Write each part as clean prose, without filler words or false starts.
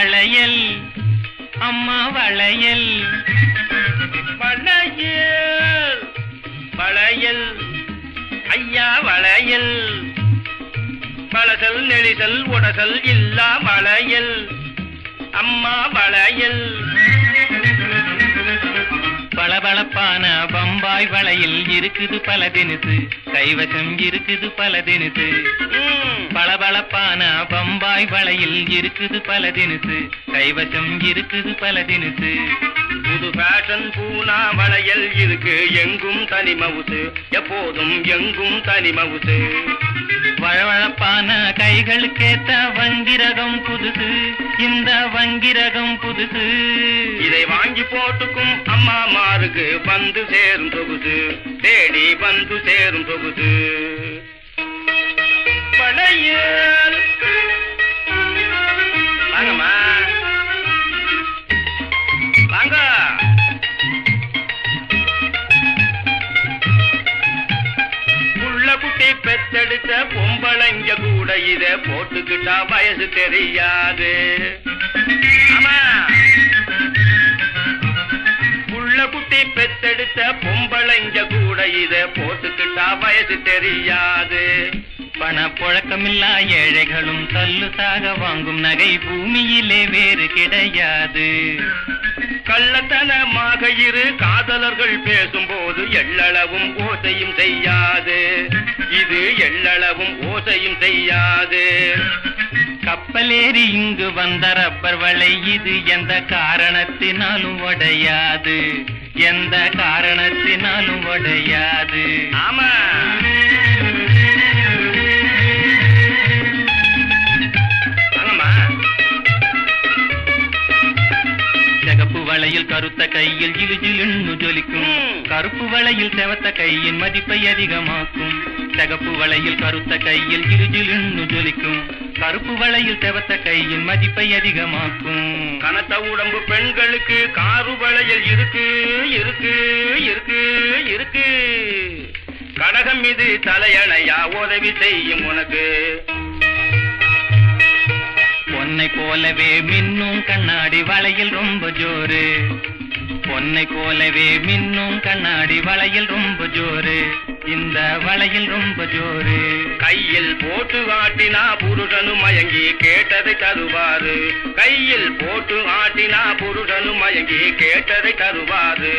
வளையல் அம்மா வளையல் வளையல் வளையல் ஐயா வளையல் வளசல் நெளிசல் உடசல் இல்லா வளையல் அம்மா வளையல் பளபளப்பான பம்பாய் வளையல் இருக்குது பல தினுசு கைவசம் இருக்குது பல தினுசு பளபளப்பான பம்பாய் வளையல் இருக்குது பல தினுசு கைவசம் இருக்குது பல தினுசு புது ஃபேஷன் பூனா வளையல் இருக்கு எங்கும் தனி மவுசு எப்போதும் எங்கும் தனி மவுசு வழவழப்பான கைகளுக்கேத்த வங்கிரகம் புதுசு இந்த வங்கிரகம் புதுசு இதை வாங்கி போட்டுக்கும் அம்மா மாருக்கு வந்து சேரும் தொகுது தேடி வந்து சேரும் தொகுது வளையல் வாங்கம்மா வாங்க குட்டி பெத்தெடுத்த பொம்பளைங்க கூட இத போட்டுக்கிட்டா வயசு தெரியாது ஆமா புள்ள குட்டி பெத்தெடுத்த பொம்பளைங்க கூட இத போட்டுக்கிட்டா வயசு தெரியாது பண புழக்கமில்லா ஏழைகளும் தல்லுசாக வாங்கும் நகை பூமியிலே வேறு கிடையாது கள்ளத்தனமாக இரு காதலர்கள் பேசும்போது எள்ளளவும் ஓசையும் செய்யாது இது எள்ளளவும் ஓசையும் செய்யாது கப்பலேறி இங்கு வந்த ரப்பர் வளை இது எந்த காரணத்தினாலும் உடையாது எந்த காரணத்தினாலும் உடையாது ஆமா சிகப்பு வளையில் கருத்த கையில் ஜிலுஜிலுன்னு ஜொலிக்கும் கருப்பு வளையில் செவத்த கையின் மதிப்பை அதிகமாக்கும் சிகப்பு வளையில் கருத்த கையில் ஜிலுஜிலுன்னு ஜொலிக்கும் கருப்பு வளையில் செவத்த கையின் மதிப்பை அதிகமாக்கும் கனத்த உடம்பு பெண்களுக்கு காரு வளையல் இருக்கு இருக்கு இருக்கு இருக்கு கடகம் இது தலையணையா உதவி செய்யும் உனக்கு பொன்னை போலவே மின்னும் கண்ணாடி வளையில் ரொம்ப ஜோரு பொன்னை போலவே மின்னும் கண்ணாடி வளையில் ரொம்ப ஜோரு இந்த வளையில் ரொம்ப ஜோரு கையில் போட்டு ஆட்டினா புருஷனும் மயங்கி கேட்டதை தருவாரு கையில் போட்டு ஆட்டினா புருஷனும் மயங்கி கேட்டதை தருவாரு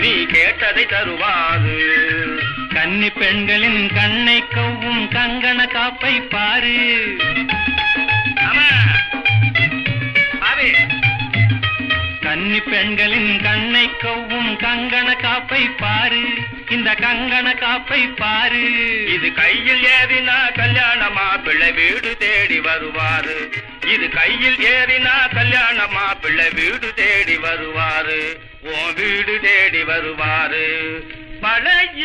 நீ கேட்டதை தருவாரு கன்னி பெண்களின் கண்ணை கவ்வும் கங்கண காப்பை பாரு கன்னி பெண்களின் கண்ணை கவ்வும் கங்கண காப்பை பாரு இந்த கங்கண காப்பை பாரு இது கையில் ஏறினா கல்யாணமா பிள்ளை வீடு தேடி வருவாரு இது கையில் ஏறினா கல்யாணமா பிள்ளை வீடு தேடி வருவாரு உன் வீடு தேடி வருவாரு பழைய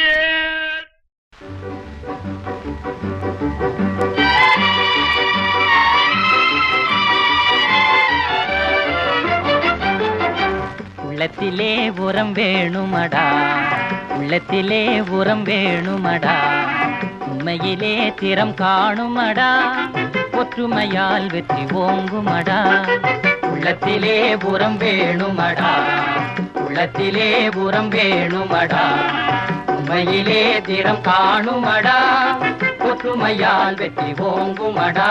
உள்ளத்திலே உரம் வேணுமடா உள்ளத்திலே உரம் வேணுமடா உண்மையிலே திறம் காணுமடா ஒற்றுமையால் வெற்றி ஓங்குமடா உள்ளத்திலே உரம் வேணுமடா உள்ளத்திலே உரம் வேணுமடா உண்மையிலே திறம் காணுமடா ஒற்றுமையால் வெற்றி ஓங்குமடா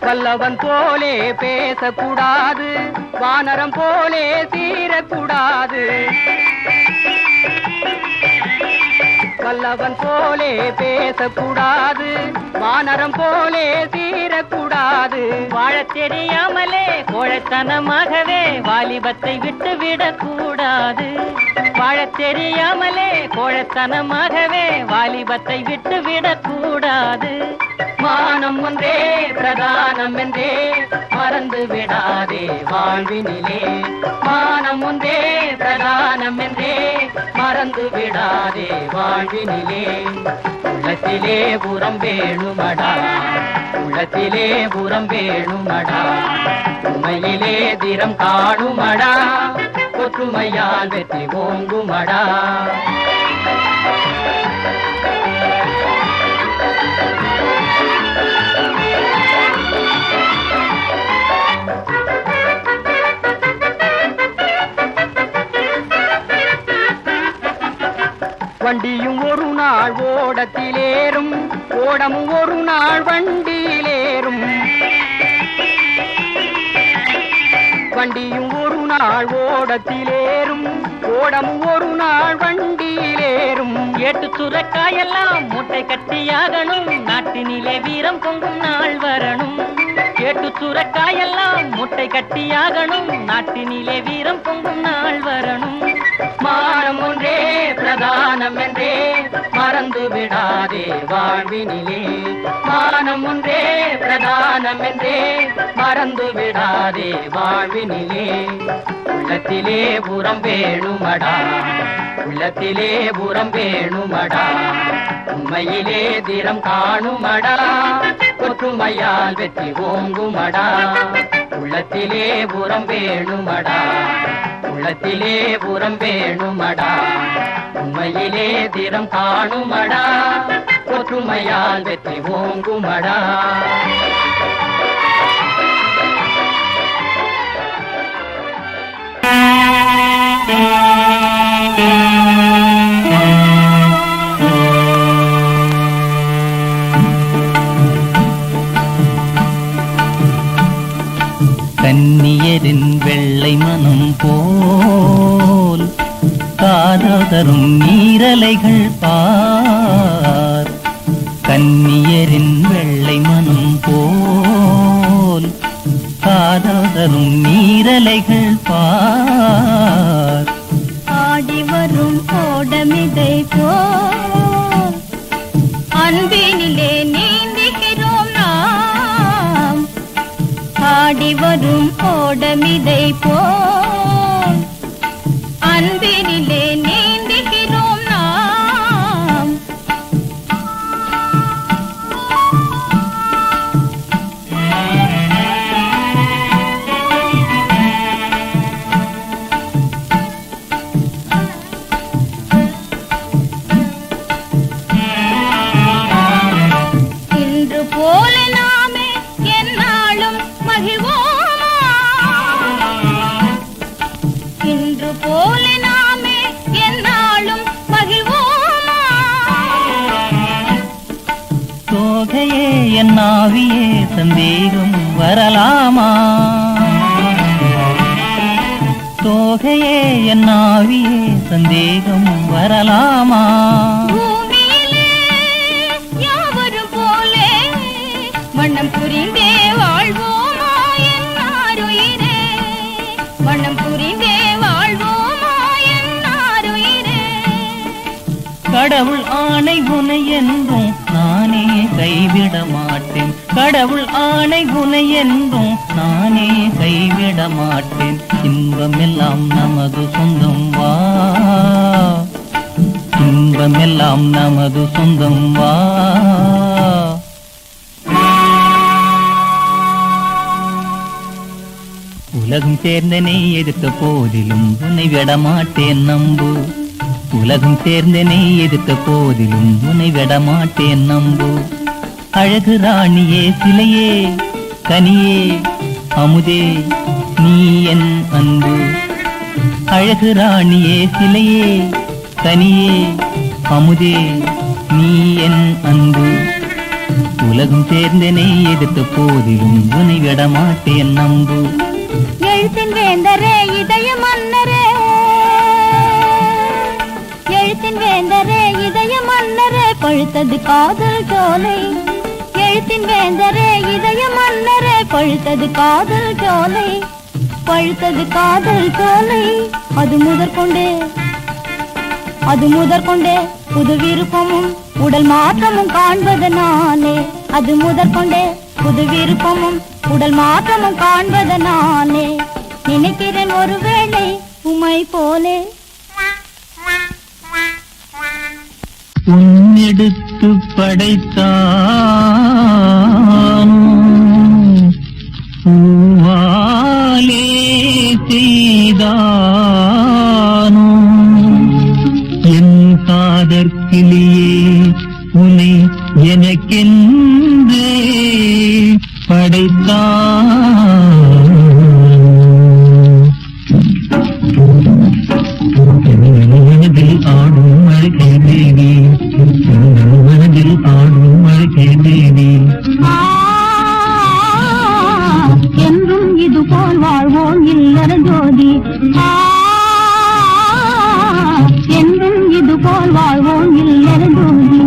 வல்லவன் போலே பேசக்கூடாது வானரம் போலே சீரக்கூடாது வல்லவன் போலே பேசக்கூடாது வானரம் போலே சீரக்கூடாது வாழத் தெரியாமலே கோழைத்தனமாகவே வாலிபத்தை விட்டு விடக்கூடாது வாழத் தெரியாமலே கோழைத்தனமாகவே வாலிபத்தை விட்டு விடக்கூடாது மானம் ஒன்றே பிரதானம் என்றே மர மறந்து விடாதே வாழ்வினிலே மானம் ஒன்றே பிரதானம் என்றே மறந்து விடாதே வாழ்வினிலே உள்ளத்திலே புறம் வேணுமடா உள்ளத்திலே புறம் வேணுமடா உண்மையிலே திறம் காணுமடா ஒற்றுமையால் வெற்றி ஓங்குமடா வண்டியும் ஒரு நாள் ஓடத்திலேறும் ஓடமும் ஒரு நாள் வண்டியிலேறும் வண்டியும் ஒரு நாள் ஓடத்திலேறும் ஓடமும் ஒரு நாள் வண்டியிலேறும் ஏட்டு சுரக்காயெல்லாம் மூட்டை கட்டியாகணும் நாட்டினிலே வீரம் பொங்கும் நாள் வரணும் ஏட்டு சுரக்காயெல்லாம் மூட்டை கட்டியாகணும் நாட்டினிலே வீரம் பொங்கும் நாள் வரணும் மானம் ஒன்றே பிரதானம் என்றே மறந்து விடாதே வாழ்வினிலே மானம் ஒன்றே பிரதானம் என்றே மறந்து விடாதே வாழ்வினிலே உள்ளத்திலே புறம் வேணுமடா உள்ளத்திலே புறம் வேணுமடா உண்மையிலே திறம் காணுமடா ஒற்றுமையால் வெற்றி ஓங்குமடா உள்ளத்திலே புறம் வேணுமடா உள்ளத்திலே புறம் வேணுமடா உண்மையிலே திறம் காணுமடா ஒற்றுமையால் வெற்றி ஓங்குமடா கன்னியரின் வெள்ளை மனம் போல் காதரும் நீரலைகள் பார் கன்னியரின் வெள்ளை மனம் போல் காதரும் நீரலைகள் பார் ஆடி வரும் கோடமிதை போல் அன்பினிலே நீந்துகிறோம் நாம் ஆடி வரும் கோடமிதை போல் அன்பினிலே நீந்துகிறோம் நாம் இன்று போல நாமே எந்நாளும் மகிழ்வோமா இன்று போல நாமே எந்நாளும் மகிழ்வோமா தோகையே என் ஆவியே சந்தேகம் வரலாமா தோகையே என் ஆவியே சந்தேகம் வரலாமா பூமியிலே யாவரும் போலே வண்ணம் புரிந்தே வாழ்வோமா என்னாருயிரே வண்ணம் புரிந்தே வாழ்வோமா என்னாருயிரே கடவுள் ஆணை உனை என்றும் நானே கைவிட மாட்டேன் கடவுள் ஆணை உனை என்றும் நானே கைவிட மாட்டேன் இன்பமெல்லாம் நமது சொந்தம் வா இன்பமெல்லாம் நமது சொந்தம் வா உலகம் சேர்ந்தனை எதிர்த்த போதிலும் உன்னை விட மாட்டேன் நம்பு உலகம் சேர்ந்தனை எதிர்த்த போதிலும் உன்னை விட மாட்டேன் நம்பு அழகு ராணியே சிலையே கனியே அமுதே நீ என் அன்பு அழகு ராணியே சிலையே கனியே அமுதே நீ என் அன்பு உலகம் சேர்ந்தனை எதிர்த்த போதிலும் உன்னை விட மாட்டேன் நம்பு எழுத்தின் வேந்தரே இதய மன்னரே எழுத்தின் வேந்தரே இதய மன்னரே பழுத்தது காதல் சோலை எழுத்தின் வேந்தரே இதய மன்னரே பழுத்தது காதல் சோலை பழுத்தது காதல் சோலை அது முதற்கொண்டே புது விருப்பமும் உடல் மாற்றமும் காண்பதனாலே அது முதற்கொண்டே புது விருப்பமும் உடல் மாற்றமும் காண்பதனாலே நினைக்கிறேன் ஒருவேளை உமை போலே. உன்னெடுத்து படைத்தான் பூவாலே செய்தானோ என் காதற்கிளியே உன்னை எனக்கென்றே படைத்தான். மனதில் ஆடும் அழகே தேவி, மனதில் ஆடும் அழகே தேவி. என்றும் இது போல் வாழ்வோம் இல்லற ஜோதி. என்றும் இது போல் வாழ்வோம் இல்லற ஜோதி.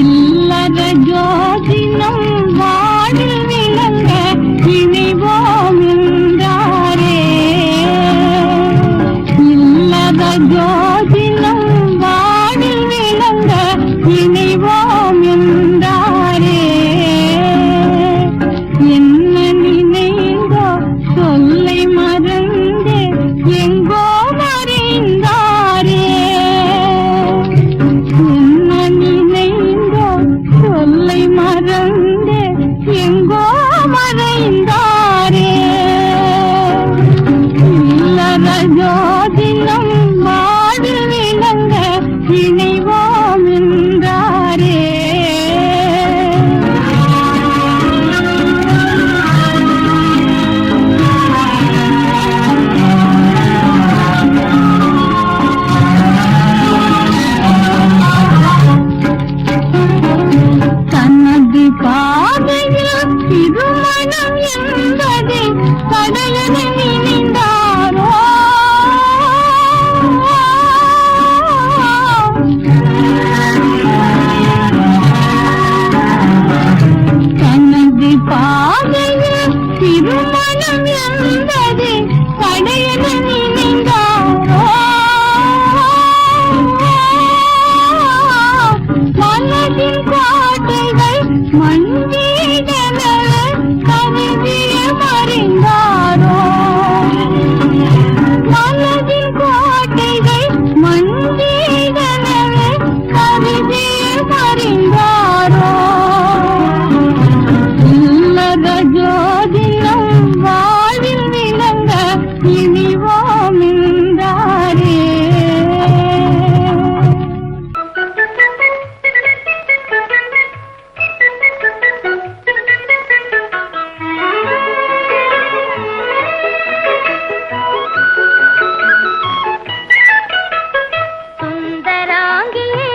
இல்லற ஜோதினம் வாழில் விளங்க இணைவோம் என்றாரே. இல்லற ஜோதினம் வாழில் விளங்க இணைவோம் என்றாரே. என்ன நினைந்தோ சொல்லை மறந்து எங்கோ மறைந்தாரே. என்ன நினைந்தோ சொல்லை மறந்து எங்கோ மறைந்தாரே. இல்லற ஜோதினம் வாழில் விளங்க இணைவோம் என்றாரே. தனது பாதையில் திருமணம் என்பதை கடையன நினைந்தாரோ. தனது பாதையில் திருமணம் என்பதை கடையன நினைந்தாரோ. மனதின் கோட்டைகள் மண்வீடன கவிதைய மறைந்தாரோ. மனதின் கோட்டைகள் மண்வீடன கவிதைய மறைந்தாரோ. இல்லற ஜோதினம் வாழ்வில் விளங்க இனிவோம் என்றாரே. சுந்தராங்கியை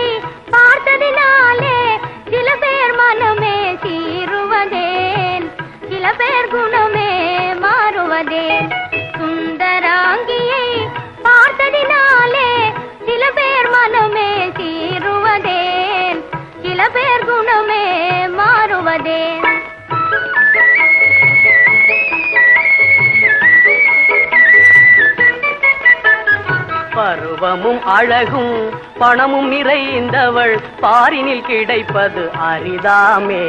பார்த்ததினாலே சில பேர் மனமே சீருவதேன், சில பேர் குணமே மாறுவதேன். சுந்தராங்கியை பார்த்ததினாலே சில பேர் மனமே சீருவதேன், சில பேர் குணமே மாறுவதேன். பருவமும் அழகும் பணமும் நிறைந்தவள் பாரினில் கிடைப்பது அரிதாமே.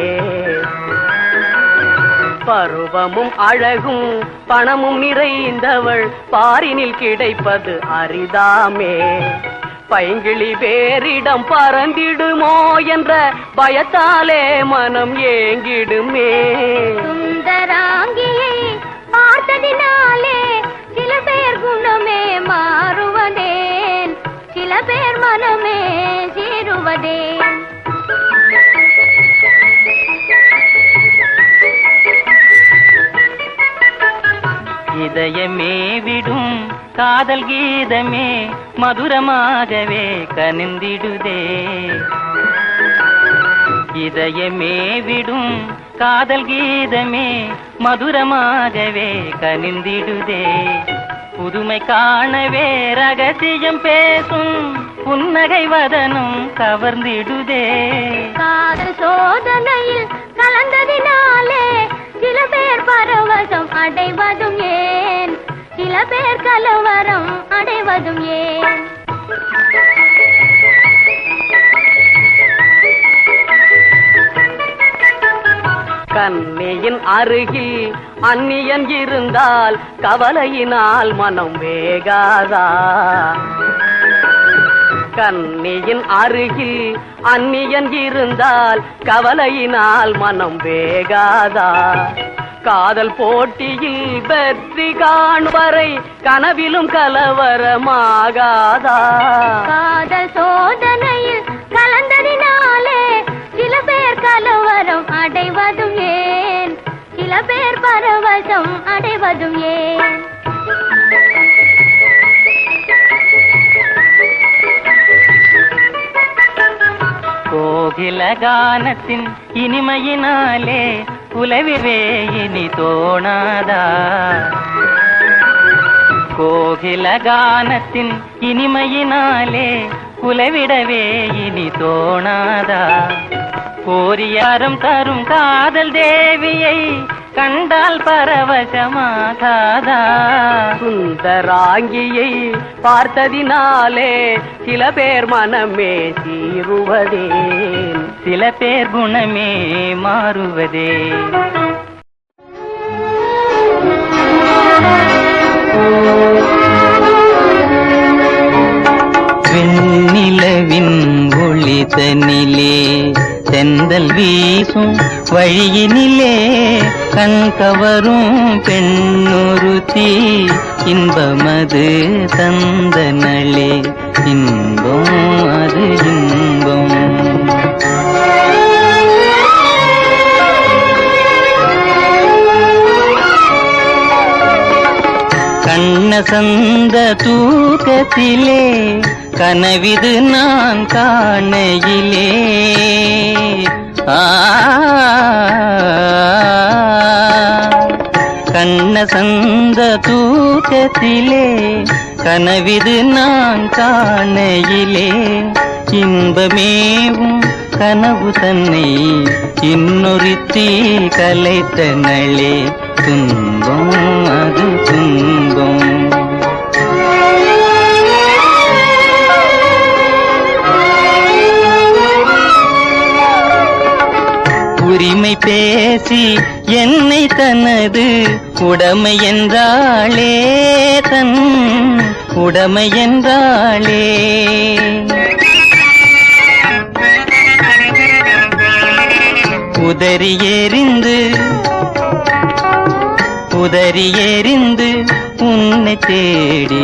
பருவமும் அழகும் பணமும் நிறைந்தவள் பாரினில் கிடைப்பது அரிதாமே. பைங்கிளி வேறிடம் பறந்திடுமோ என்ற பயத்தாலே மனம் ஏங்கிடுமே. சுந்தராங்கியை பார்த்ததினாலே சில பேர் குணமே மாறுவதேன், சில பேர் மனமே சீருவதேன். இதயமே விடும் காதல் கீதமே மதுரமாகவே கனிந்திடுதே. இதயமே விடும் காதல் கீதமே மதுரமாகவே கனிந்திடுதே. புதுமை காணவே ரகசியம் பேசும் புன்னகை வதனும் கவர்ந்திடுதே. காதல் சோதனையில் கலந்ததினாலே சில பேர் பரவசம் அடைவதும் ஏன், சில பேர் கலவரம் அடைவதும் ஏன்? கண்ணியின் அருகில் அந்நியன் இருந்தால் கவலையினால் மனம் வேகாதா? கண்ணியின் அருகில் அந்நியன் இருந்தால் கவலையினால் மனம் வேகாதா? காதல் போட்டியில் வெற்றி காணுவரை கனவிலும் கலவரமாகாதா? காதல் சோதனையில் கலந்ததினாலே சில பேர் கலவரம் அடைவதும் ஏன்? சில பேர் பரவசம் அடைவதும் ஏன்? கோகில கானத்தின் இனிமையினாலே புலவிவே இனி தோணாதா? கோகில கானத்தின் இனிமையினாலே புலவிடவே இனி தோணாதா? கோரியாரம் தரும் காதல் தேவியை கண்டால் பரவசமாகாதா? சுந்தராங்கியை பார்த்ததினாலே சில பேர் மனமே சீருவதே, சில பேர் குணமே மாறுவதே. வெண்ணிலவின் ஒளி தன்னிலே தென்றல் வீசும் வழியினிலே கண் கவரும் பெண்ணொருத்தி இன்பமது தந்தனளே, இன்பம் அது இன்பம். கண்ணசந்த தூக்கத்திலே கனவிது நான் காணையிலே, கண்ணசந்த தூக்கத்திலே கனவிது நான் காணையிலே, இன்பமேவும் கனவு தன்னை இன்னொருத்தி கலைத்தனளே, துன்பம் அது துன்பம். உரிமை பேசி என்னை தனது உடைமை என்றாளே, தன் உடைமை என்றாளே. உதறி எறிந்து உன்னை தேடி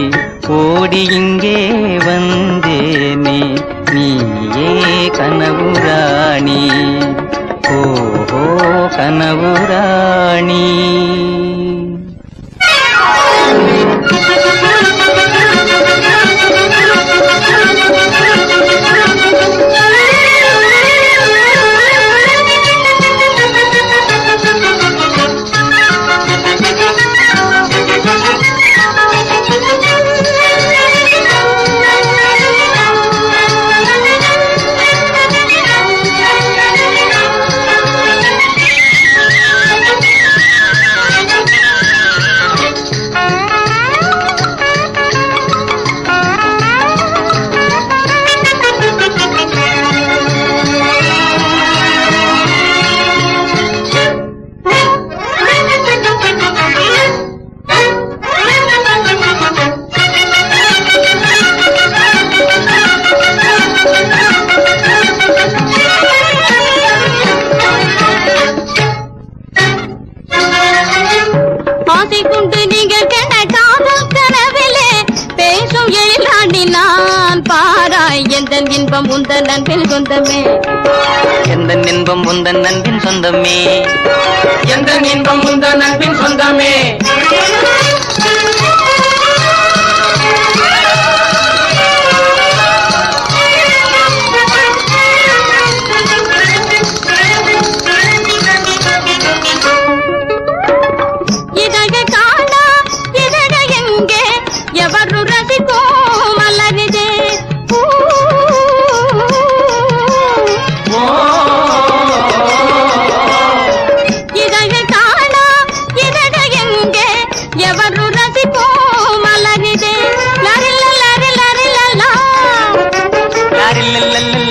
ஓடி இங்கே வந்தேனே, நீயே கனவுராணி, ஓஹோ கனவுராணி. எந்தன் இன்பம் உந்தன் அன்பின் சொந்தமே, எந்தன் இன்பம் உந்தன் அன்பின் சொந்தமே, எந்தன் இன்பம் உந்தன் அன்பின் சொந்தமே. இதழ காணா இதழ எங்கே எவரு ரசிக்கோ மலரிதே, இதழ காணா இதழ எங்கே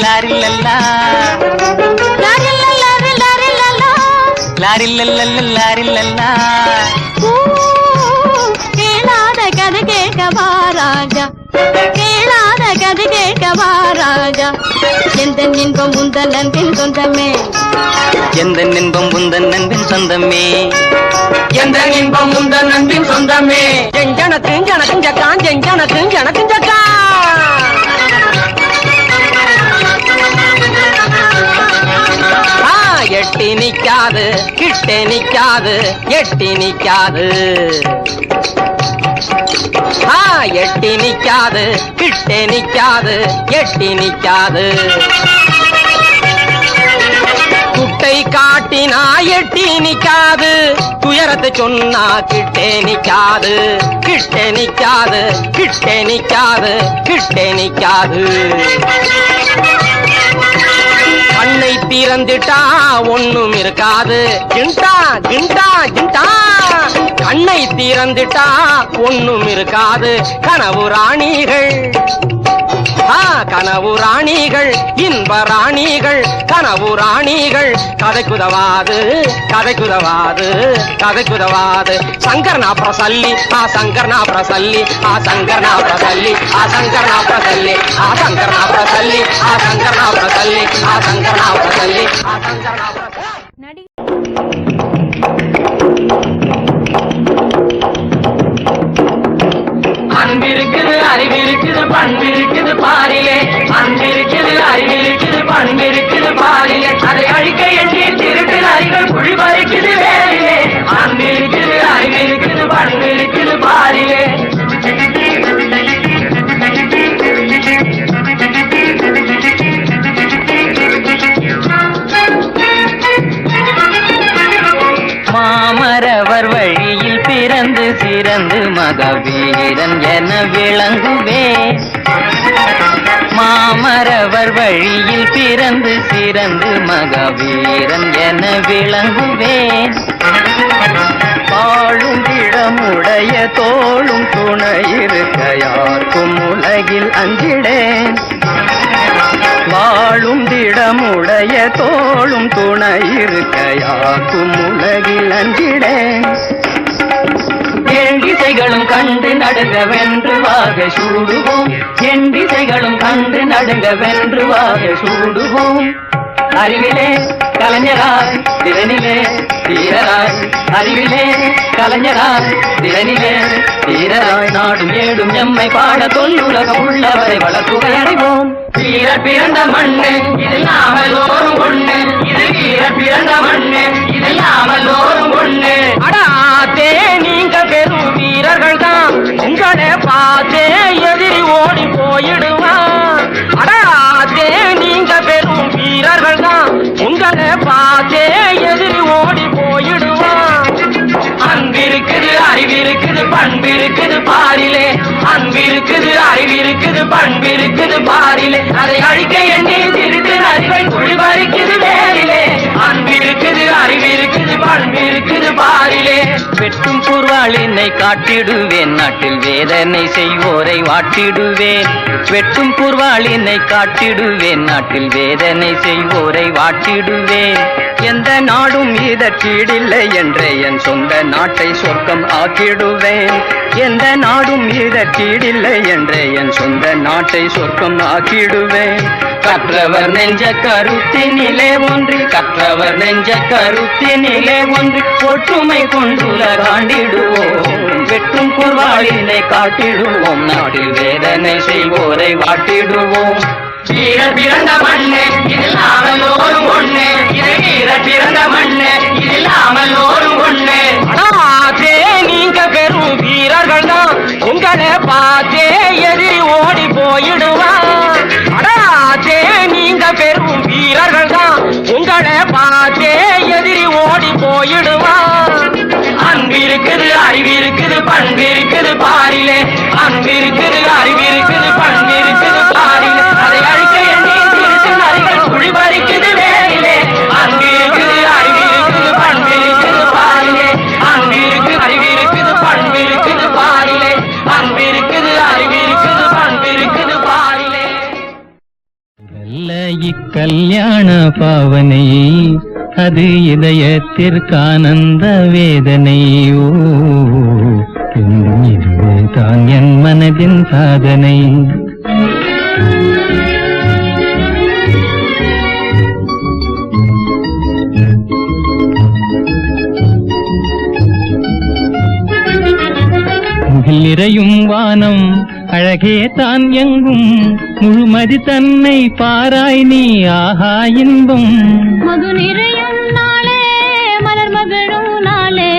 லாரில்லல்லா லாரில்லல்லா கேளாத கதை கேட்கவா ராஜா, கேளாத கதை கேட்கவா ராஜா. எந்த இன்பம் உந்தன் நண்பின் சொந்தமே, எந்த இன்பம் உந்தன் நண்பின் சொந்தமே, எந்த இன்பம் உந்தன் நண்பின் சொந்தமே. ஜெஞ்சனக்கும் ஜனக்கும் ஜக்கான், ஜெஞ்சனக்கும் ஜனக்கும் ஜக்கான். எட்டி நிக்காது கிட்டே நிக்காது, எட்டி நிக்காது, எட்டி நிக்காது கிட்டே நிக்காது, எட்டி நிக்காது. குட்டை காட்டினா எட்டி நிக்காது, துயரத்தை சொன்னா கிட்டே நிக்காது, கிட்டே நிக்காது, கிட்டே நிக்காது, கிட்டே நிக்காது. கண்ணை திறந்துட்டா ஒண்ணும் இருக்காது, கிண்டா கிண்டா கிண்டா. கண்ணை திறந்துட்டா ஒண்ணும் இருக்காது, கனவு ராணிகள், கனவு ராணிகள், இன்ப ராணிகள், கனவு ராணிகள். கதைக்குதவாது கதைக்குதவாது கதைக்குதவாது. சங்கர்னா பிரசல்லி, சங்கர்னா பிரசல்லி, சங்கர்னா பிரசல்லி, சங்கர்னா பிரசல்லி, சங்கர்னா பிரசல்லி, சங்கர்னா பிரசல்லி, சங்கர்னா பிரசல்லி, சங்கர்னா பிரசல்லி. அன்பிருக்குது அறிவிருக்குது பண்பிருக்குது பாரிலே, அன்பிருக்குது அறிவிருக்குது பண்பிருக்குது பாரிலே. அதை அழிக்க எண்ணி திருட்டு நரிகள் குழி பறிக்குது வேறிலே. அன்பிருக்குது அறிவிருக்குது பண்பிருக்குது பாரிலே. மாமரவர் வழியில் பிறந்து சிறந்து மகவீரன் என விளங்குவே. மாமரவர் வழியில் பிறந்து சிறந்து மகவீரன் என விளங்குவேன். வாழும் இடமுடைய தோளும் துணையிருக்க யாருக்கும் உலகில் அஞ்சிடேன். வாழும் திடமுடைய தோளும் துணையிருக்க யாருக்கும் உலகில் அஞ்சிடேன். எண்டிசைகளும் கண்டு நடுங்க வென்று வாக சூடுவோம், எண்டிசைகளும் கண்டு நடுங்க வென்று வாக சூடுவோம். அறிவிலே கலைஞராய் திறனிலே தீரராய், அறிவிலே கலைஞராய் திறனிலே தீரராய். நாடும் ஏடும் எம்மை பாட தொல்லுலகம் உள்ளவரை வளர்ப்புகை அடைவோம். வீர பிறந்த மண்ணு இதில் நாமலோரும் ஒண்ணு, இது வீர பிறந்த மண்ணு இதில் நாமலோரும் ஒண்ணு. அடாத்தே நீங்க பெரும் வீரர்கள் தான், உங்களை பார்த்தே எதிரி ஓடி போயிடுவான். அடாத்தே நீங்க பெரும் வீரர்கள் தான், உங்களை பார்த்தே எதிரி ஓடி போயிடுவான். அன்பிருக்குது அறிவிருக்குது பண்பிருக்குது பாரிலே, அன்பிருக்குது அறிவிருக்குது பண்பிருக்குது பாரிலே. அதை அழிக்க எண்ணி திருட்டு நரிகள் குழி பறிக்குது வேறிலே. அன்பிருக்குது அறிவிருக்குது பண்பிருக்குது பாரிலே. வெட்டும் புர்வாளினை காட்டிடுவேன், நாட்டில் வேதனை செய்வோரை வாட்டிடுவேன். வெட்டும் புர்வாளினை காட்டிடுவேன், நாட்டில் வேதனை செய்வோரை வாட்டிடுவேன். எந்த நாடும் இதற்கீடில்லை என்றே என் சொந்த நாட்டை சொர்க்கம் ஆக்கிடுவேன். எந்த நாடும் இதற்கீடில்லை என்றே என் சொந்த நாட்டை சொர்க்கம் ஆக்கிடுவேன். கற்றவர் நெஞ்ச கருத்தினிலே ஒன்று, கற்றவர் நெஞ்ச கருத்தினிலே ஒன்று, ஒற்றுமை கொண்டுலகாண்டிடுவோம். வெட்டும் குர்வாளினை காட்டிடுவோம், நாட்டில் வேதனை செய்வோரை வாட்டிடுவோம். வீர பிறந்த மண்ணு இதில் நாமலோரும் ஒண்ணு, இது வீர பிறந்த மண்ணு இதில் நாமலோரும் ஒண்ணு. அடாத்தே நீங்க பெரும் வீரர்கள் தான், உங்களை பார்த்தே எதிரி ஓடி போயிடுவான். அடாத்தே நீங்க பெரும் வீரர்கள் தான், உங்களை பார்த்தே எதிரி ஓடி போயிடுவான். அன்பிருக்குது அறிவிருக்குது பண்பிருக்குது பாரிலே, அன்பிருக்குது அறிவிருக்குது பண்பிருக்குது பாரிலே. அதை அழிக்க எண்ணி திருட்டு நரிகள் குழி பறிக்குது வேறிலே. அன்பிருக்குது அறிவிருக்குது பண்பிருக்குது பாரிலே, அன்பிருக்குது அறிவிருக்குது பண்பிருக்குது பாரிலே, அன்பிருக்குது அறிவிருக்குது பண்பிருக்குது பாரிலே. இக்கல்யாண பாவனை அது இதயத்திற்கானந்த வேதனையோ இதுதான் என் மனதின் சாதனை. நிறையும் வானம் அழகே தான் எங்கும் முழுமதி தன்னை பாராய் நீ ஆஹா இன்பம். மது நிறையும் நாளே மலர் மகிழும் நாளே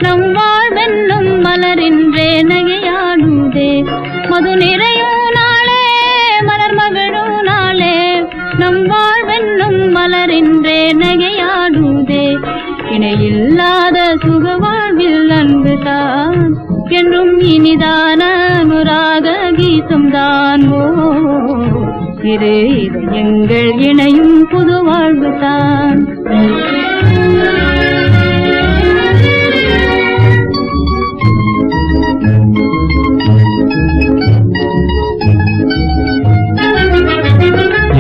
நம் வாழ்வென்னும் மலரின்றே நகையாடுதே. மது நிறையும் நாளே மலர் மகிழும் நாளே நம் வாழ்வென்னும் மலரின்றே நகையாடுதே. இணையில்லாத சுக வாழ்வில் அன்புதான் என்றும் இனிதான அனுராக கீதம்தான். இரு இதயங்கள் இணையும் புது வாழ்வுதான்.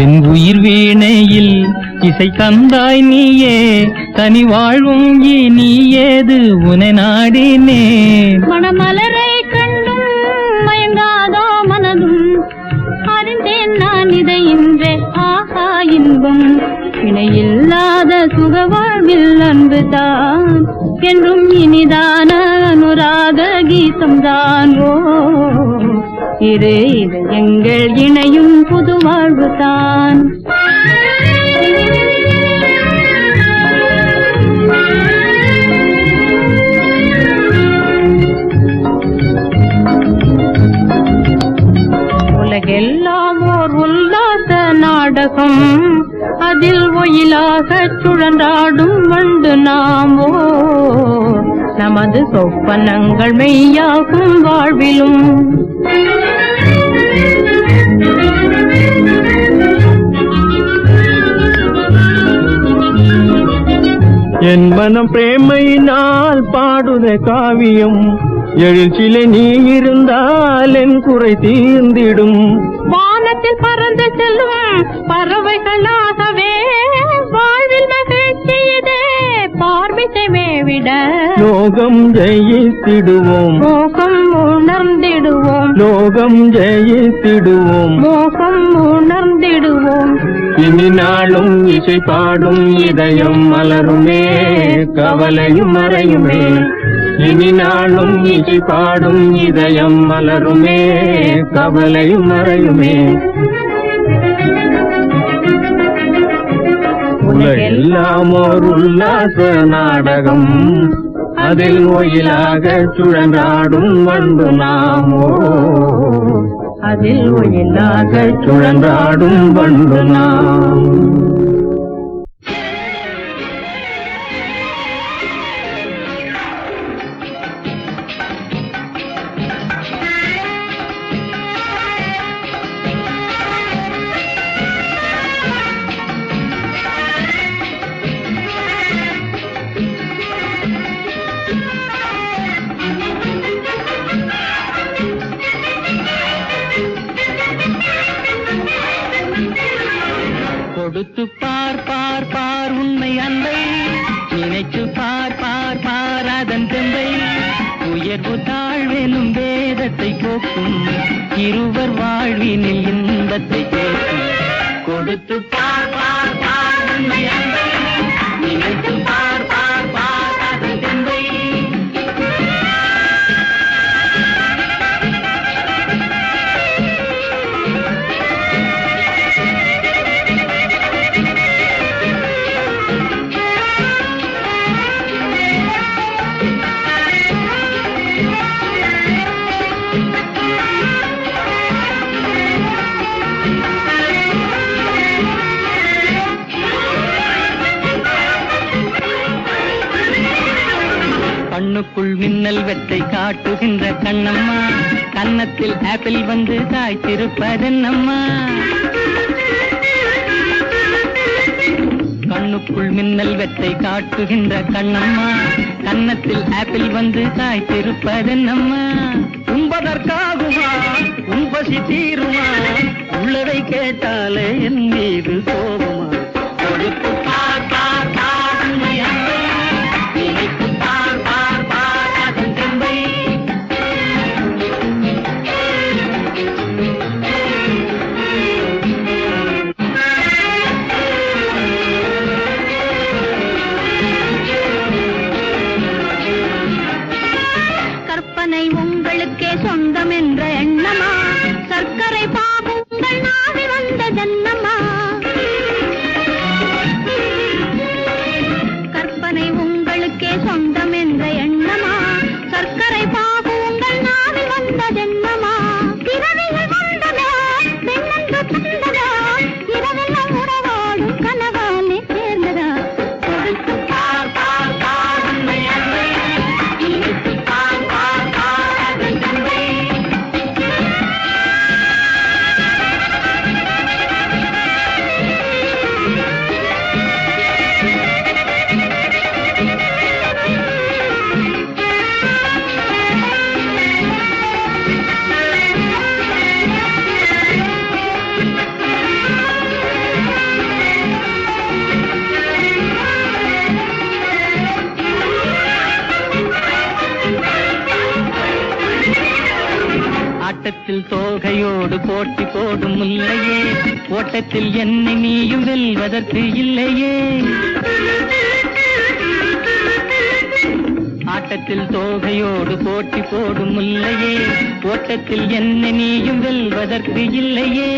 என் உயிர் வீணையில் இசை தந்தாய் நீயே தனி வாழ்வும் நீ ஏது உனை நாடினே. மணமலரை கண்டும் மயங்காதோ மனதும் அறிந்தேன் நான் இதை இன்றே ஆஹா இன்பம். இணையில்லாத சுக வாழ்வில் அன்புதான் என்றும் இனிதான அனுராக கீதம்தான். இரு இதயங்கள் இணையும் புது வாழ்வுதான். உலகெல்லாம் ஓர் உல்லாச நாடகம் அதில் ஒயிலாக சுழன்றாடும் வண்டு நாமோ. நமது சொப்பனங்கள் மெய்யாகும் வாழ்விலும் என் மனம் பிரேமையினால் பாடுத காவியம். எழுச்சிலே நீ இருந்தால் என் குறை தீர்ந்திடும். வானத்தில் பறந்து செல்லும் பறவைகளாகவே வாழ்வில் மகிழ்ச்சி இதே பார்மிசை மேவிட. லோகம் ஜெயித்திடுவோம் மோகம் உணர்ந்திடுவோம். லோகம் ஜெயித்திடுவோம் மோகம் உணர்ந்திடுவோம். இனி நாளும் இசை பாடும் இதயம் மலருமே கவலையும் மறையுமே. இனி நாளும் இசை பாடும் இதயம் மலருமே கவலையும் மறையுமே. உலகெல்லாம் ஓர் உல்லாச நாடகம் அதில் ஒயிலாக சுழன்றாடும் வண்டு நாமோ. அதில் ஒயிலாக சுழன்றாடும் வண்டு நாம். கொடுத்து பார் பார் பார் உண்மை அன்பை நினைத்து பார் பார் பார் அதன் தெம்பை. உயர்வு தாழ்வெனும் வேதத்தை போக்கும் இருவர் வாழ்வினில் இன்பத்தை கேட்கும். கொடுத்து பார் பார் பார் உண்மை அன்பை நினைத்து பார் பார் பார் அதன் தெம்பை. கண்ணுக்குள் மின்னல் வெட்டை காட்டுகின்ற கண்ணம்மா கன்னத்தில் ஆப்பிள் வந்து காய்த்திருப்பதென்னம்மா. கண்ணுக்குள் மின்னல் வெட்டை காட்டுகின்ற கண்ணம்மா கன்னத்தில் ஆப்பிள் வந்து காய்த்திருப்பதென்னம்மா. உண்பதற்காகுமா உன்பசி தீருமா உள்ளதை கேட்டாலே என் மீது கோபமா கொடுத்து பார் பார் பார் உண்மை அன்பை நினைத்து பார் பார் பார் அதன் தெம்பை கற்பனை உங்களுக்கே சொந்தம் என்ற எண்ணமா சர்க்கரை பாகும் உங்கள் நாவி வந்த ஜன்னமா கற்பனை உங்களுக்கே சொந்தம் என்ற எண்ணமா சர்க்கரை பாகும் உங்கள் நாவி வந்த ஜன்னமா பிறவிகள் வந்ததா பெண்ணென்று தந்ததா இரவெல்லாம் உறவாடும் கனவாலே சேர்ந்ததா கொடுத்து பார் பார் பார் உண்மை அன்பை நினைத்து பார் பார் பார் அதன் தந்தை ஆட்டத்தில் தோகையோடு போட்டி போடும் முல்லையே ஓட்டத்தில் என்னை நீயும் வெல்வதற்கு இல்லையே ஆட்டத்தில் தோகையோடு போட்டி போடும் முல்லையே ஓட்டத்தில் என்னை நீயும் வெல்வதற்கு இல்லையே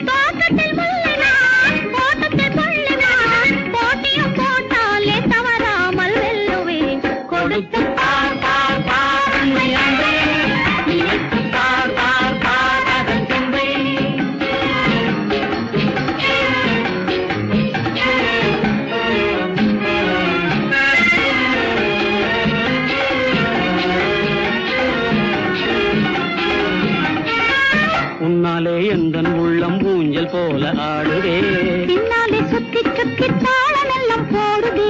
தோட்டத்தில் முல்லைதான், தோட்டத்தில் கொள்ளைதான், போட்டியும் போட்டாலே தவறாமல் வெல்லுவேன். கொடுத்து பார் பார் பார் உண்மை அன்பே நினைத்து பார் பார் பார் அதன் தெம்பை உன்னாலே எந்தன் உள்ளம் ஊஞ்சல் போல ஆடுதே பின்னாலே சுத்தி சுத்தி தாளமெல்லாம் போடுதே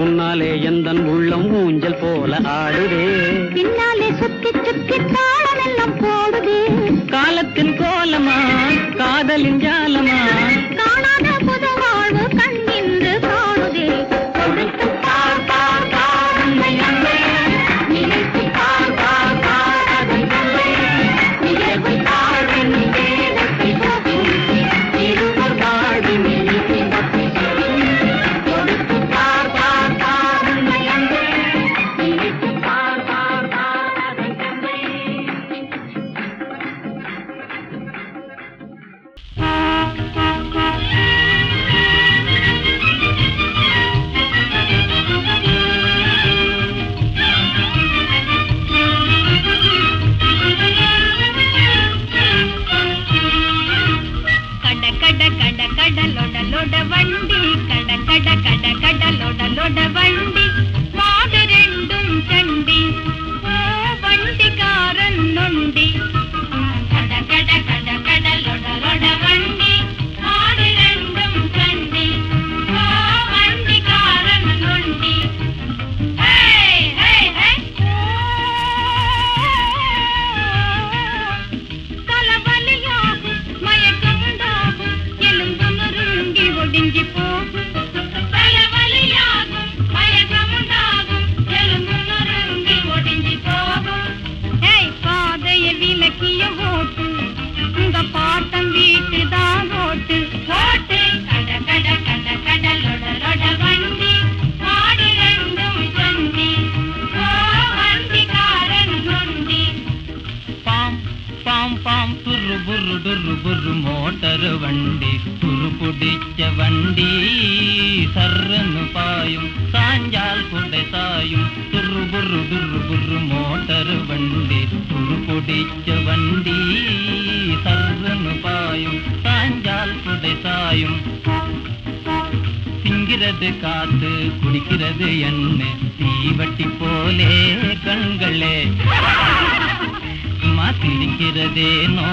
உன்னாலே எந்தன் உள்ளம் ஊஞ்சல் போல ஆடுதே பின்னாலே சுத்தி சுத்தி தாளமெல்லாம் போடுதே காலத்தின் கோலமா காதலின் ஜாலமா காணாத புது வாழ்வு கண்ணின்று காணுதே கொடுத்து பார் பார் பார் உண்மை அன்பே நினைத்து பார் பார் பார் அதன் தந்தை நிகழ்வு தாழ்வின் வேதத்தை போகும் இருவர் வாழ்வின் இன்பத்தை சொல்லும் கொடுத்து பார் பார் பார் உண்மை அன்பே நினைத்து பார் பார் பார் அதன் தந்தை கட கட கட கட லொட லொட வண்டி கட கட கட கட லொட லொட வண்டி மாடு ரெண்டும் சண்டி ஓ வண்டிக்காரன் நொண்டி கட கட கட கட லொட லொட வண்டி மாடு ரெண்டும் சண்டி ஓ வண்டிக்காரன் நொண்டி ஹே ஹே ஹே கலவலியாகும் மயக்கமுண்டாகும் எலும்பு நொறுங்கி ஒடுங்கி போகும் கலவலியாகும் மயக்கமுண்டாகும் எலும்பு நொறுங்கி ஒடுங்கி போகும் ஏய் பாதைய விலக்கிய ஓட்டு உங்க பாட்டம் வீட்டுதான் ஓட்டு ஓட்டு கட கட கட கட லொட லொட வண்டி மாடு ரெண்டும் சண்டி ஓ வண்டிக்காரன் நொண்டி பாம் பாம் பாம் துரு புரு டுரு புரு மோட்டர் வண்டி துரு புடிச்ச வண்டி சர்ரன்னு பாயும் சாஞ்சால் குடை சாயும் துரு புரு டுரு புரு மோட்டர் வண்டி துரு புடிச்ச வண்டி சர்ரன்னு பாயும் சாஞ்சால் குடை சாயும் திங்கிறது காத்து குடிக்கிறது எண்ணெய் தீவட்டி போலே கண்களே சும்மா சிரிக்கிறதேனோ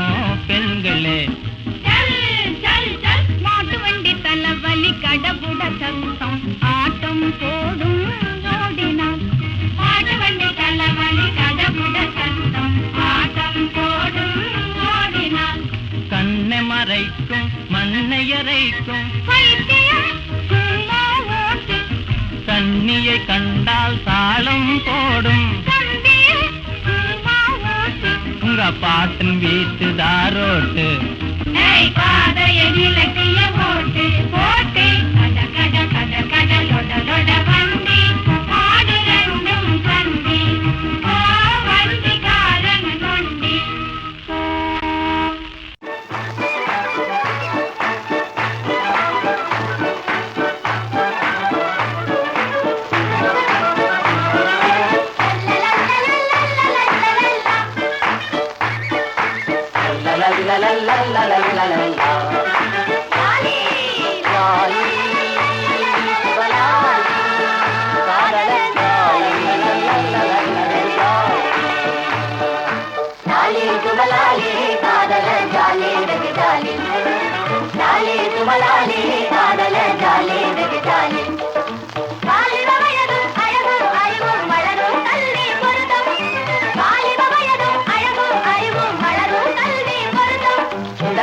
பெண்களே சல் சல் சல் மாட்டு வண்டி தலைவலி கடபுட சத்தம் ஆட்டம் போடும் ஓடினான் மாட்டு வண்டி தலைவலி கடபுட சத்தம் ஆட்டம் போடும் ஓடினான் கண்ணை அரைக்கும் மண்ணை அரைக்கும் வைத்தியம் சும்மா ஓட்டு தண்ணியை கண்டால் தாளம் போடும் தம்பியை சும்மா ஓட்டு உங்க பாட்டன் வீட்டுதாரோட்டு பாதையை இலக்கிய போட்டு போட்டு கட கட கட கட லொட லொட வண்டி ஆடு ரெண்டும் வண்டி ஓ வண்டிக்காரன் நொண்டி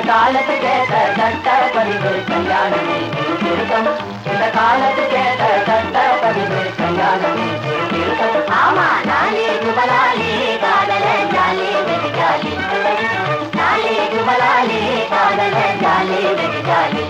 காலத்து கேட்ட சட்ட பதிவு கல்யாணமே திருத்தம் இந்த காலத்து கேட்ட சட்ட பதிவு கல்யாணமே திருத்தம் ஆமா நாளே குபலாலே காதல ஜாலே வெடிஜாலே நாளே குபலாலே காதல ஜாலே வெடிஜாலே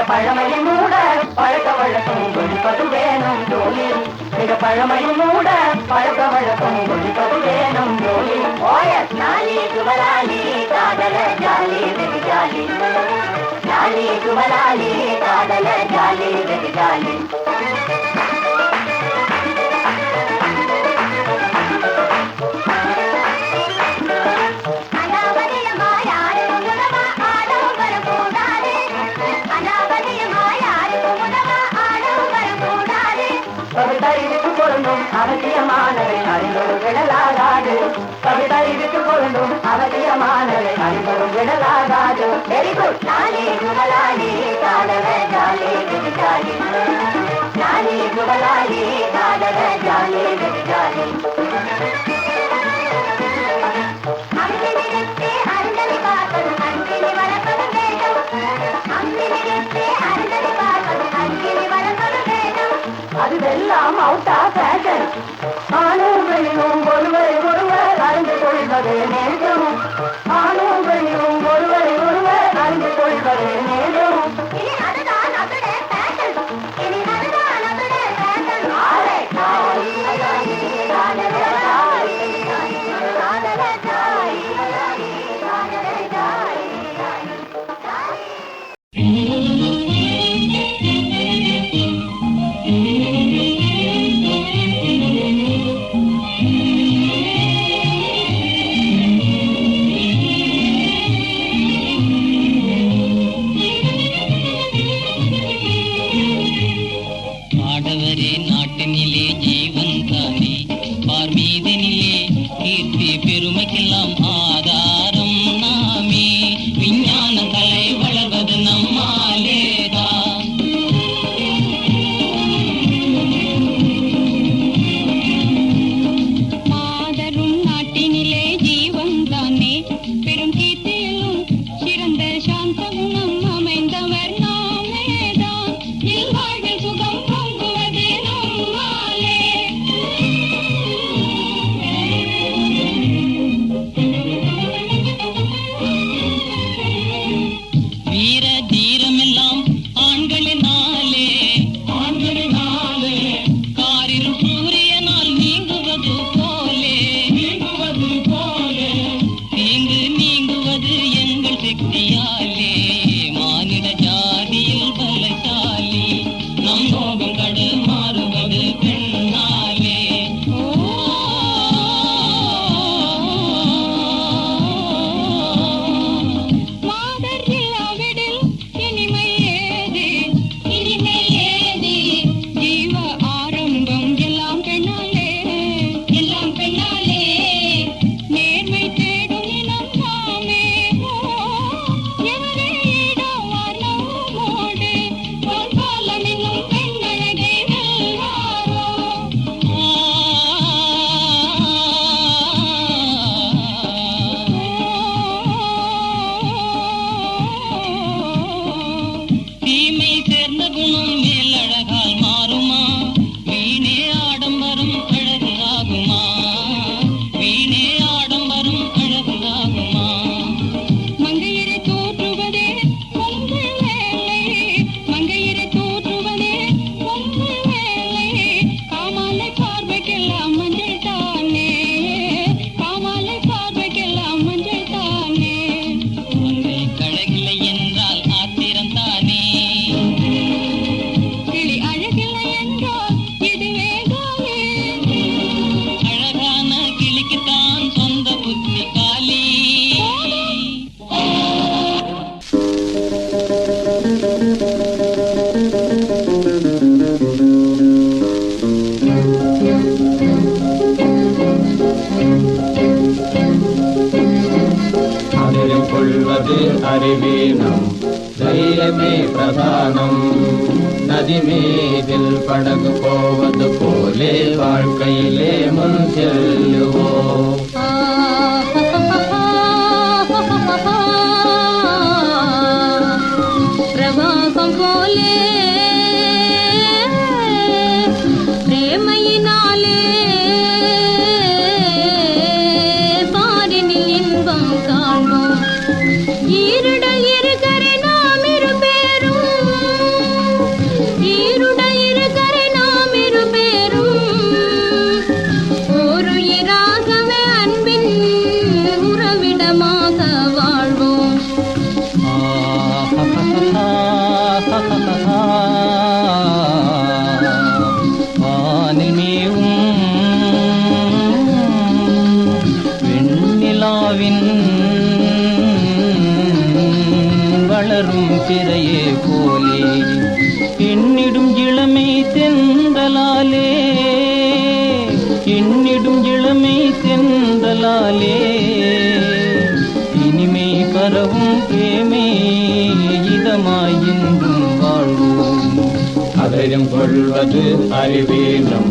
பழமையை மூட பழக்க வழக்கம் ஒழிப்பது வேணும் ஜோலி மிக பழமையை மூட பழக்க வழக்கம் ஒழிப்பது வேணும் ஜோலி ஓயஸ் நாளே குபலாலே காதல ஜாலே வெடிஜாலே நாளே குபலாலே காதல ஜாலே வெடிஜாலே கவிதைக்கு பொருந்தும் அவசியமானவை அறிந்தொரு விடலாகாது கவிதைக்கு பொருந்தும் அவசியமானவை அறிந்தொரு விடலாகாது வெரி குட் நாளே குபலாலே காதல ஜாலே வெடிஜாலே நாளே குபலாலே காதல ஜாலே வெடிஜாலே அதுவெல்லாம் அவுட் ஆஃப் ஃபேஷன் ஆணும் பெண்ணும் ஒருவரை ஒருவர் அறிந்து கொள்வதே நேரம் ஆணும் பெண்ணும் ஒருவரை ஒருவர் அறிந்து கொள்வதே நேரம் அறிவீனம் தைரியமே பிரதானம் நதி மீதில் படகு போவது போலே வாழ்க்கையிலே முன் செல்லுவோம் பிரவாகம் போலே பிரேமையினாலே பாரினில் இன்பம் காண்போம் ஈருடல் இருக்கரை நாம் இருபேரும் ஈருடல் இருக்கரை நாம் இருபேரும் ஒரு இராகவே அன்பின் உறவிடமாக வாழ்வோம் வானில் மேவும் வெண்ணிலாவின் வளரும் பிறையே போலே எண்ணிடும் இளமை தென்றலாலே எண்ணிடும் இளமை தென்றலாலே இனிமை பரவும் பிரேமே இதமாயின்றும் வாழ்வோம் அதயம் கொள்வது அறிவீனம்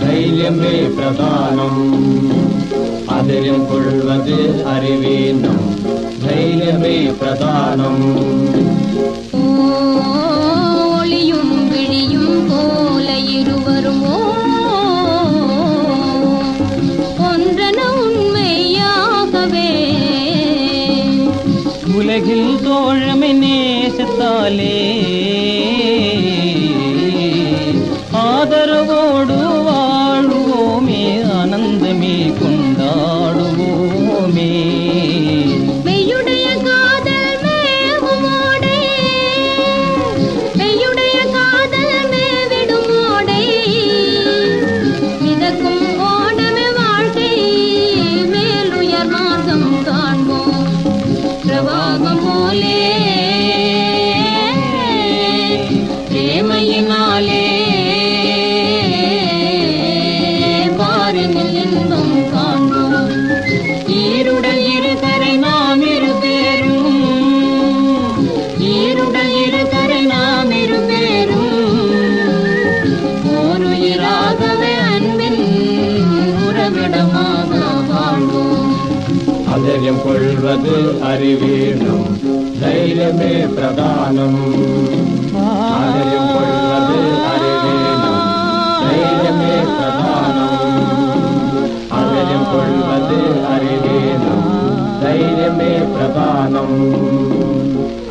தைரியமே பிரதானம் அதயம் கொள்வது அறிவீனம் தைரியமே பிரதானம் ஒளியும் விழியும் போல இருவரும் ஒன்றன உண்மையாகவே உலகில் தோழமை நேசத்தாலே ஆதரவோடு வாழ்வோமே ஆனந்தமே கொண்டாடுவோமே மெய்யுடைய காதல் மேவுமோடை மெய்யுடைய காதல் மேவிடுமோடை மிதக்கும் ஓடமே வாழ்க்கை மேலுயர் மார்க்கம் காண்போம் பிரவாகம் போலே பிரேமையினாலே பாரினில் இன்பம் காண்போம் ஈருடல் இருக்கரை நாம் இருபேரும் ஈருடல் இருக்கரை நாம் இருபேரும் ஓருயிராகவே அன்பின் உறவிடமாக வாழ்வோம் அதயம் கொள்வது அறிவீனம் தைரியமே பிரதானம் அதயம் கொள்வது அறிவீனம் தைரியமே பிரதானம் அதயம் கொள்வது அறிவீனம் தைரியமே பிரதானம்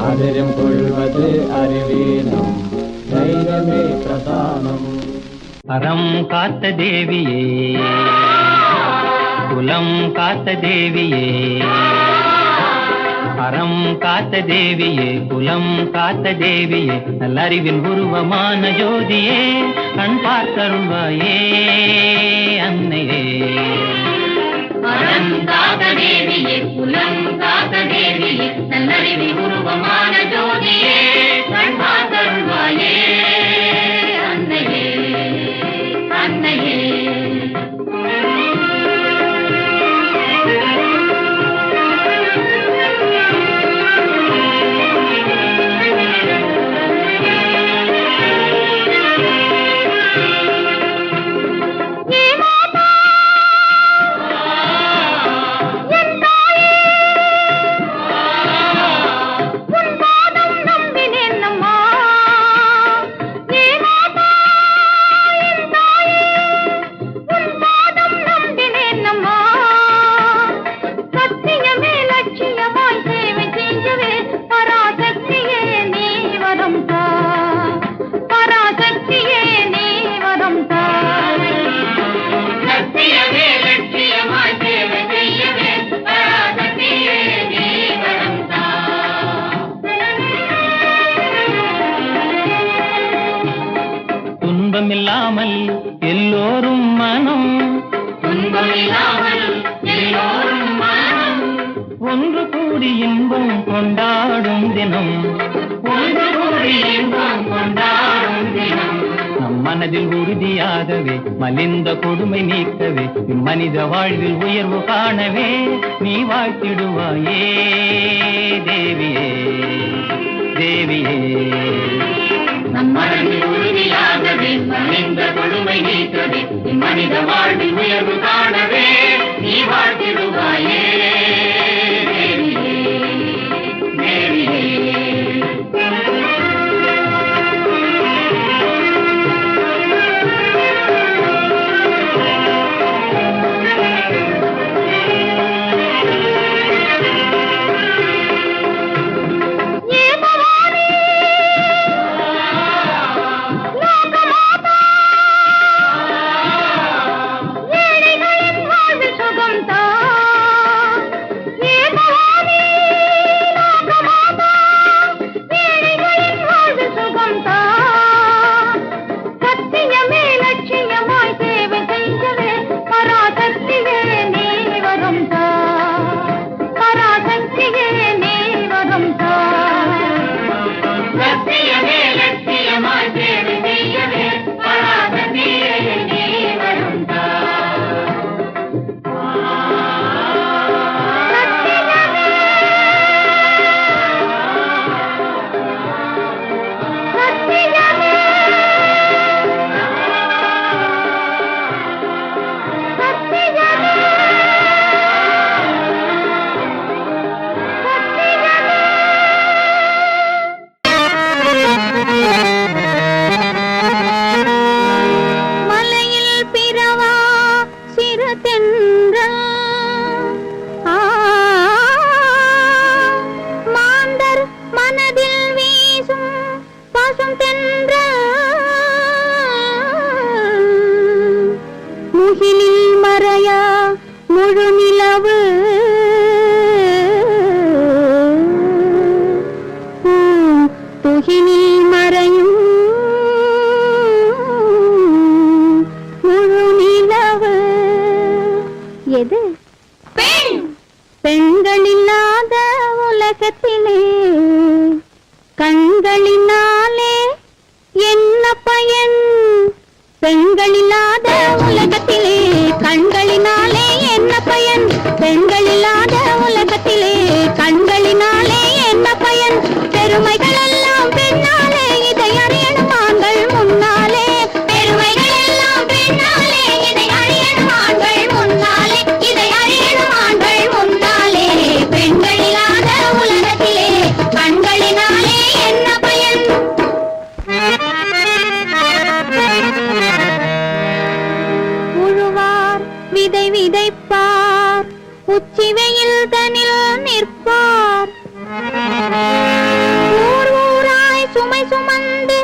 அதயம் கொள்வது அறிவீனம் தைரியமே பிரதானம் அறம் காத்த தேவியே குலம் காத்த தேவியே அறம் காத்த தேவியே குலம் காத்த தேவியே நல்லறிவின் உருவமான ஜோதியே கண் பார்த்தருள்வாயே அன்னையே அறம் காத்த தேவியே குலம் காத்த தேவியே நல்லறிவின் உருவமான ஜோதியே கண் பார்த்தருள்வாயே அன்னையே அன்னையே துன்பமில்லாமல் எல்லோரும் மனம் ஒன்று கூடி இன்பம் கொண்டாடும் தினம் நம் மனதில் உறுதியாகவே மலிந்த கொடுமை நீக்கவே மனித வாழ்வில் உயர்வு காணவே நீ வாழ்த்திடுவாயே தேவியே தேவியே. நம் மனதில் உறுதியாகவே மனித கொடுமை நீக்கவே மனித வாழ்வில் உயர்வு காணவே நீ வாழ்த்திடுவாயே தேவியே தேவியே. பெண்களில்லாத உலகத்திலே கண்களினாலே என்ன பயன்? பெண்களில்லாத உலகத்திலே கண்களினாலே என்ன பயன்? பெண்களில்லாத உலகத்திலே கண்களினாலே என்ன பயன்? பெருமைகள் எல்லாம் பெண்ணாலே இதை அறியணும் ஆண்கள் முன்னாலே. பெருமைகள் எல்லாம் பெண்ணாலே இதை அறியணும் ஆண்கள் முன்னாலே. இதை அறியணும் ஆண்கள் முன்னாலே. பெண்களில்லாத உலகத்திலே கண்களினாலே என்ன பயன்? உழுவார் விதை விதைப்பார், உச்சி வெயில் தனில் நிற்பார். ஊர் ஊராய் சுமை சுமந்து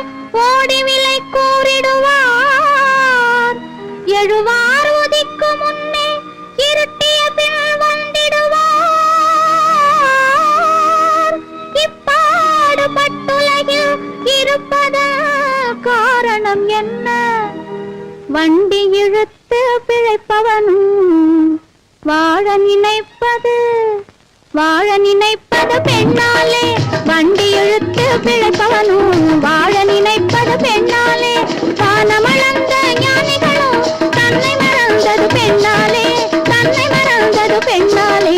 ஓடி விலை கூறிடுவார். எழுவார் உதிக்கு முன்னே இருட்டிய பின் வந்திடுவார். இப்பாடுபட்டுலகில் இருப்பத காரணம் என்ன? வண்டி இழுத்து பிழைப்பவனும் வாழ நினைப்பது பெண்ணாலே. வண்டி இழுத்து பிழைப்பவனும் வாழ நினைப்பது பெண்ணாலே. தானமளந்த ஞானிகளும் தன்னை மறந்தது பெண்ணாலே. தன்னை மறந்தது பெண்ணாலே.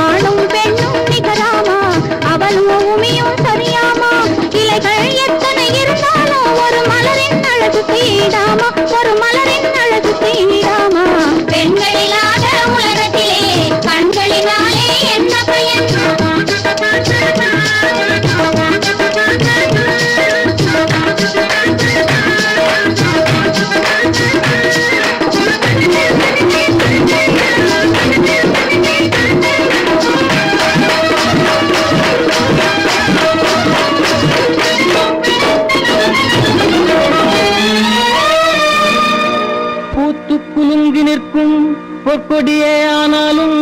ஆணும் பெண்ணும் நிகராமா, அவளும் உமியும் சரியாமா. இலைகள் எத்தனை இருந்தாலும் ஒரு மலரின் அழகுக்கு ஈடாமா. ஒரு மலரின் அழகுக்கு ஈடாமா. பெண்களில்லாத உலகத்திலே கண்களினாலே என்ன பயன்? பூத்து குலுங்கி நிற்கும் பொற்கொடியே ஆனாலும்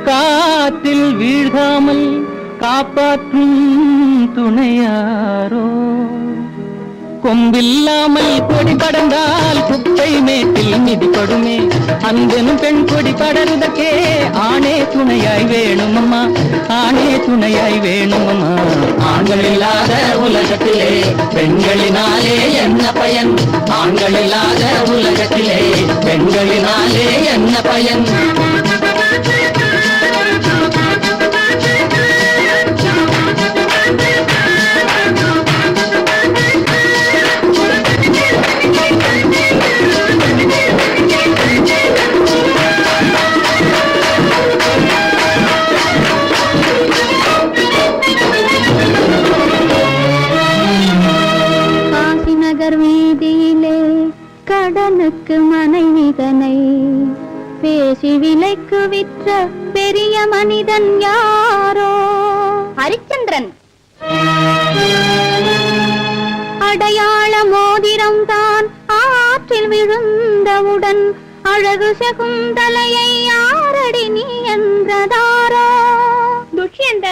காற்றில் வீழ்காமல் காப்பாற்றும் துணையாரோ? கொம்பு அன்பில்லாமல் கொடி படர்ந்தால் குப்பை மேட்டில் மிதிப்படுமே. அன்பெனும் பெண் கொடி படர்ந்தக்கே ஆணே துணையாய் வேணுமம்மா, ஆணே துணையாய் வேணுமம்மா. ஆண்கள் இல்லாத உலகத்திலே பெண்களினாலே என்ன பயன்? ஆண்கள் இல்லாத உலகத்திலே பெண்களினாலே என்ன பயன்? வீதியிலே கடனுக்கு மனைவிதனை பேசி விலைக்கு விற்ற பெரிய மனிதன் யாரோ? ஹரிச்சந்திரன். அடையாள மோதிரம் தான் ஆற்றில் விழுந்தவுடன் அழகு சகுந்தலையை யாரடி நீ என்றதாரோ? துஷ்யந்த.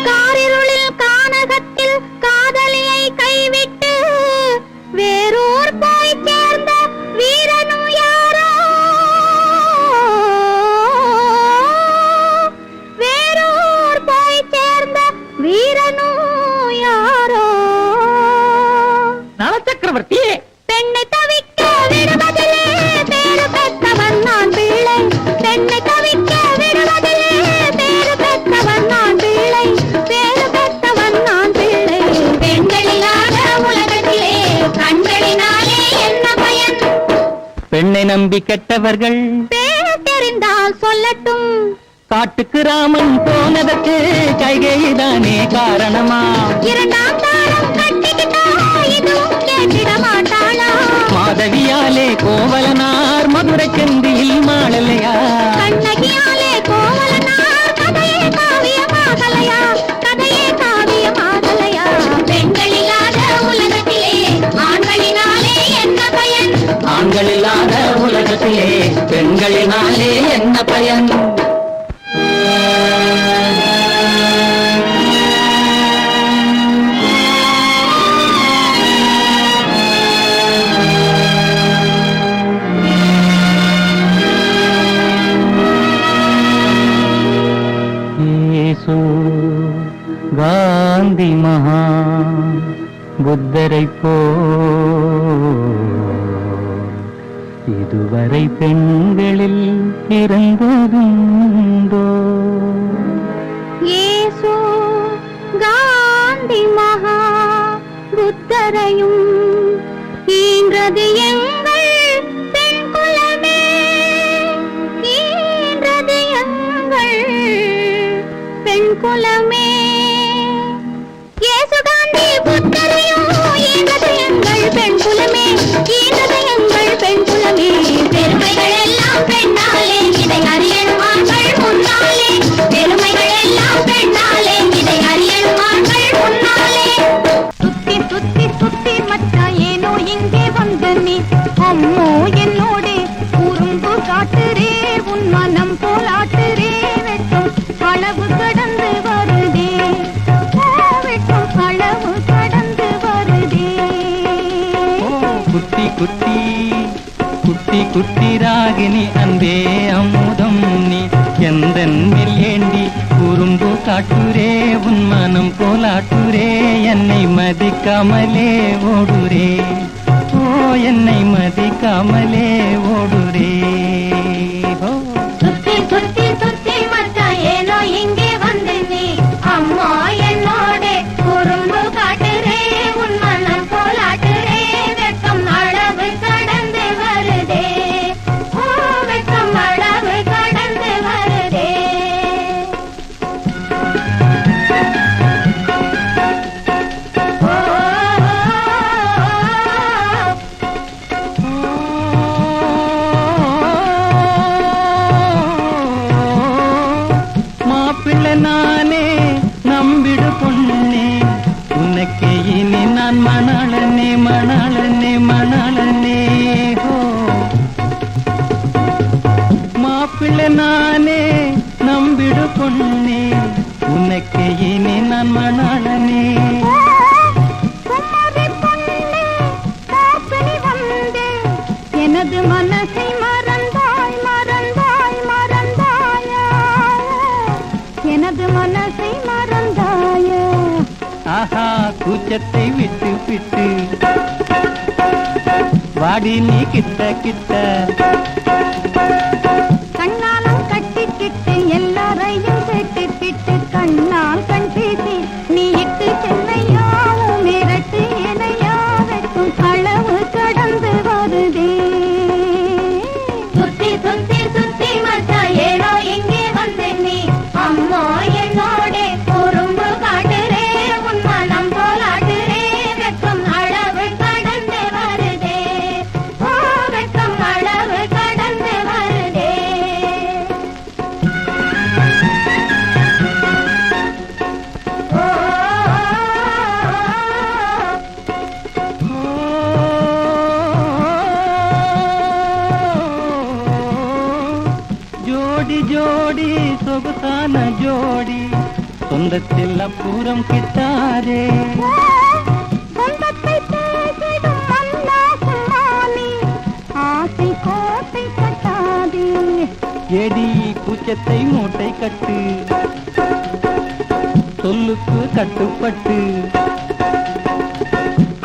காரிருளில் கானகத்தில் காதலியை கைவிட்டு வேறூர் போய் சேர்ந்த வீரனும் யாரோ? வேறூர் போய் சேர்ந்த வீரனும் யாரோ? நலச்சக்கரவர்த்தி. பெண்ணை தவிக்க விடுவதிலே பேரு பெற்றவன் நான் பிள்ளை. பெண்ணை தவிக்க விடுவதிலே பேரு பெற்றவன் நான் பிள்ளை. பேரு பெற்றவன் நான் பிள்ளை. பெண்களில்லாத உலகத்திலே கண்களினாலே என்ன பயன்? பெண்ணை நம்பி கெட்டவர்கள் பேர் தெரிந்தால் சொல்லட்டும். காட்டுக்கு ராமன் போனதற்கு கைகைதானே காரணமா? இரண்டாம் தாரம் கட்டிக்கிட்டா இதுவும் கேட்டிட மாட்டாளா? மாதவியாலே கோவலனார் மதுரை செந்தியில் மாளலையா? கண்ணகியாலே கோவலனார் கதையே காவியமாகலையா? கதையே காவியமாகலையா? பெண்களில்லாத உலகத்திலே ஆண்களினாலே என்ன பயன்? ஆண்களில்லாத உலகத்திலே பெண்களினாலே என்ன பயன்? இயேசு காந்தி மகா புத்தரை போ இதுவரை பெண்களில் பிறந்ததுண்டோ? இயேசு காந்தி மகா புத்தரையும் ஈன்றது எங்கள் பெண் குலமே. ஈன்றது எங்கள் பெண் குலமே. இயேசு காந்தி புத்தரையும் ஈன்றது எங்கள் பெண் குலமே. ஈன்றது எங்கள் பெண் குலமே. பெருமைகள் எல்லாம் பெண்ணாலே இதை அறியணும் ஆண்கள் முன்னாலே. பெருமைகள் எல்லாம் பெண்ணாலே இதை அறியணும் ஆண்கள் முன்னாலே. சுத்தி சுத்தி சுத்தி மச்சா ஏனோ இங்கே வந்த நீ அம்மோ என்னோடே குறும்பு காட்டுரே. உன் மனம் போலாட்டுரே. வெட்டும் அளவு கடந்து வருதே. வெட்டும் அளவு கடந்து வருதே. குட்டி குட்டி குட்டி குட்டி ராகினி அன்பே அமுதம் நீ எந்தன் மேல் ஏண்டி குறும்பு காட்டுரே. உன் மனம் போலாட்டுரே. என்னை மதிக்காமலே ஓடுரே. ஓ என்னை மதிக்காமலே ஓடுரே. ஓ சுத்தி சுத்தி சுத்தி மச்சா ஏனோ இங்கே வந்து நீ அம்மா என்னோடே குறும்பு காட்டுரே. உன் மனம் போலாட்டுரே. வெட்கம் அளவு கடந்து வருதே. ஓ வெட்கம் அளவு கடந்து வருதே. மாப்பிள்ளை நானே நம்பிடு பொண்ணே. உனக்கே இனி நான் மணாளனே மணாளனே மணாளனே. ஹோ மாப்பிள்ளை நானே நம்பிடு பொண்ணே. உனக்கே இனி நான் மணாளனே. கூச்சத்தை விட்டு விட்டு வாடி நீ கிட்ட கிட்ட கண்ணாலம் கட்டிக்கிட்டு எல்லாரையும் கேட்டுக்கிட்டு கண்ணால் கண் பேசி நீ இட்டு சென்னையா மிரட்டு எனையா வைக்கும் அளவு கடந்து வருதே சுத்தி சுத்தி சுத்தி மச்சா ஏனோ இங்கே வந்து நீ அம்மா என்னோட குறும்பு காட்டுறே உன் மனம் போலாடுறே வெக்கம் அளவு கடந்து வருதே ஓ வெக்கம் அளவு கடந்து வருதே ஜோடி ஜோடி சொகுசான ஜோடி சொந்தத்தில் அப்புறம் கிட்டாரே சொந்தத்தை பேசிடும் மன்னா சும்மானி ஆசை கோட்டை கட்டாதே எடி கூச்சத்தை மூட்டை கட்டு சொல்லுக்கு கட்டுப்பட்டு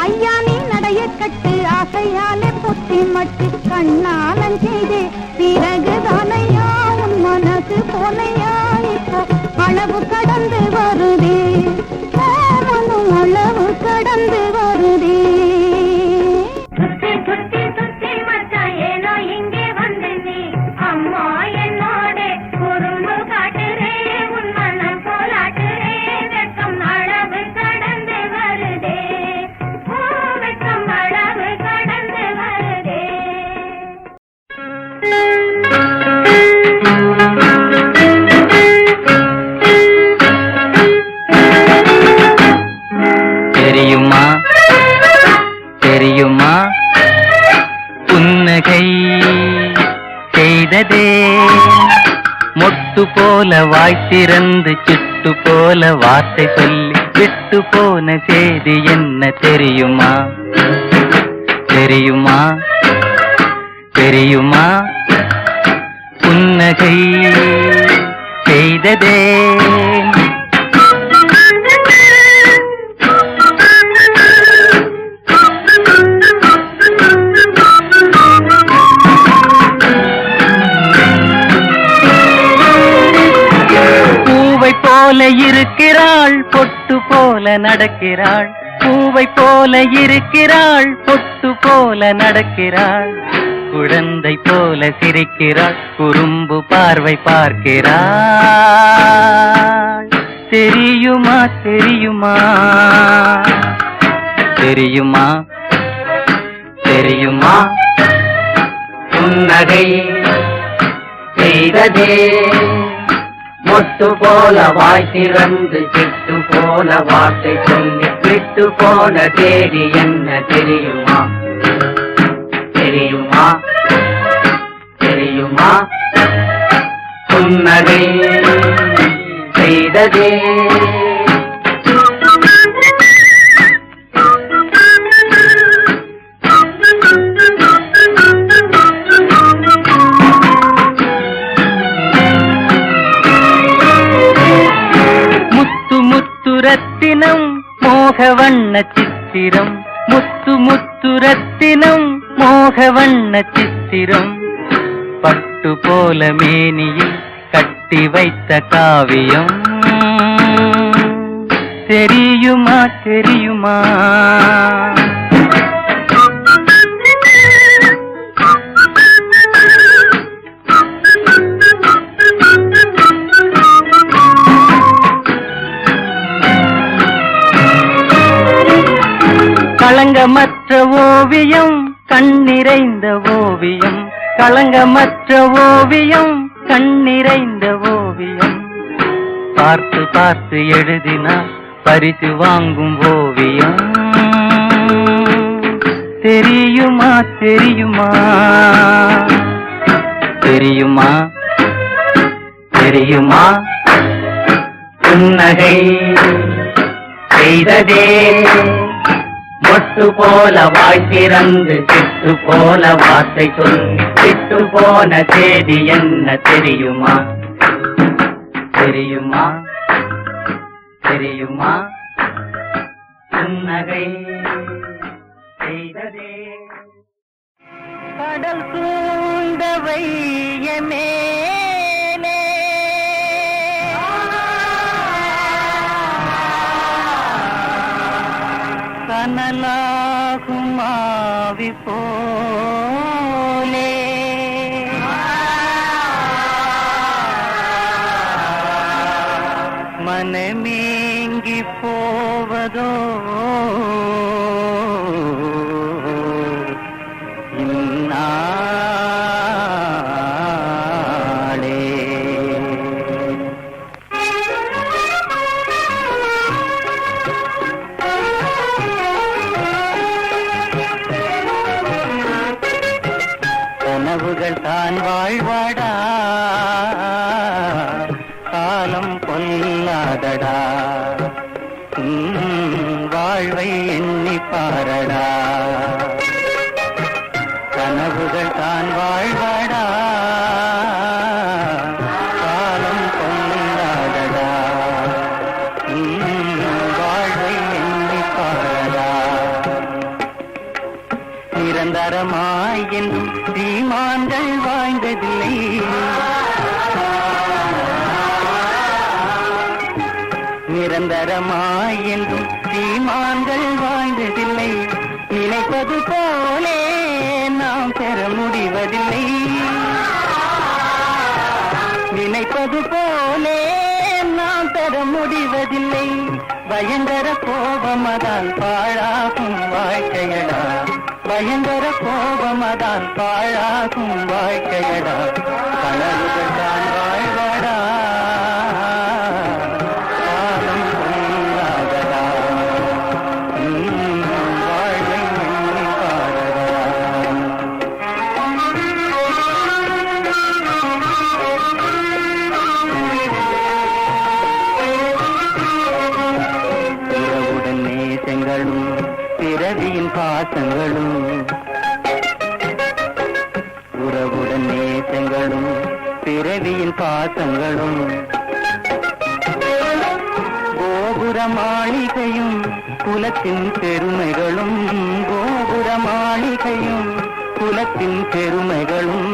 ஐயா நீ நடைய கட்டு ஆசையாலே பொத்தி மட்டு கண்ணாலன் செய்தே பிறகு தானையா உன் மனசு போனையா இப்போ அளவு கடந்து வருதே மனம் அளவு கடந்து வருதே சுத்தி சுத்தி சுத்தி மச்சா ஏனோ இங்கே வந்து நீ அம்மா என்னோட குறும்பு காட்டுறே உன் மனம் போலாட்டுறே வெக்கம் அளவு கடந்து வருதே ஓ வெக்கம் அளவு கடந்து வருதே தெரியுமா தெரியுமா புன்னகை செய்ததே மொட்டு போல வாய் திறந்து சிட்டு போல வார்த்தை சொல்லி விட்டு போன செய்தி என்ன தெரியுமா தெரியுமா தெரியுமா புன்னகை செய்ததே பூவை போல இருக்கிறாள் பொட்டு போல நடக்கிறாள் பூவை போல இருக்கிறாள் பொட்டு போல நடக்கிறாள் குழந்தை போல சிரிக்கிறாள் குறும்பு பார்வை பார்க்கிறாள் தெரியுமா தெரியுமா தெரியுமா தெரியுமா புன்னகை செய்ததே மொட்டு போல வாய் திறந்து சிட்டு போல வார்த்தை சொல்லி விட்டு போன தேடி என்ன தெரியுமா தெரியுமா தெரியுமா புன்னகை செய்ததே முத்து முத்து ரத்தினம் மோக வண்ண சித்திரம் முத்து முத்து ரத்தினம் மோக வண்ண சித்திரம் பட்டு போல மேனியில் கட்டி வைத்த காவியம் தெரியுமா தெரியுமா களங்கமற்ற ஓவியம் கண்ணிறைந்த ஓவியம் களங்கமற்ற ஓவியம் கண்ணிறைந்த ஓவியம் பார்த்து பார்த்து எழுதினால் பரிசு வாங்கும் ஓவியம் தெரியுமா தெரியுமா தெரியுமா தெரியுமா புன்னகை செய்ததே மொட்டு போல வாய் திறந்து சிட்டு போல வார்த்தை சொல்லி விட்டு போன செய்தி என்ன தெரியுமா தெரியுமா தெரியுமா புன்னகை செய்ததே. கடல் சூழ்ந்த வையமே கனலாகும் ஆவி போலே மனமேங்கி போவதோ இந்நாளே. கனவுகள் தான் வாழ்வாடா, காலம் கொல்லாதடா, வாழ்வை எண்ணி பாரடா. கனவுகள் தான் வாழ்வாடா, காலம் கொல்லாதடா, வாழ்வை எண்ணி பாரடா. நிரந்தரமாய் என்றும் சீமான்கள் வாழ்ந்ததில்லை, நிரந்தரமாய் என்றும் சீமான்கள் வாழ்ந்ததில்லை. நினைப்பது போலே நாம் பெற முடிவதில்லை, நினைப்பது போலே நாம் பெற முடிவதில்லை. பயங்கர கோபமதால் பாழாகும் வாழ்க்கையடா, பயங்கர கோபமதால் பாழாகும் வாழ்க்கையடா. கனவுகள் தான் வாழ்வாடா, காலம் கொள்ளாதடா, வாழ்வை எண்ணி பாரடா. உறவுடன் நேசங்களும் பிறவியின் பாசங்களும், உறவுடன் நேசங்களும் பிறவியின் பாசங்களும், கோபுர மாளிகையும் குலத்தின் பெருமைகளும், கோபுர மாளிகையும் குலத்தின் பெருமைகளும்,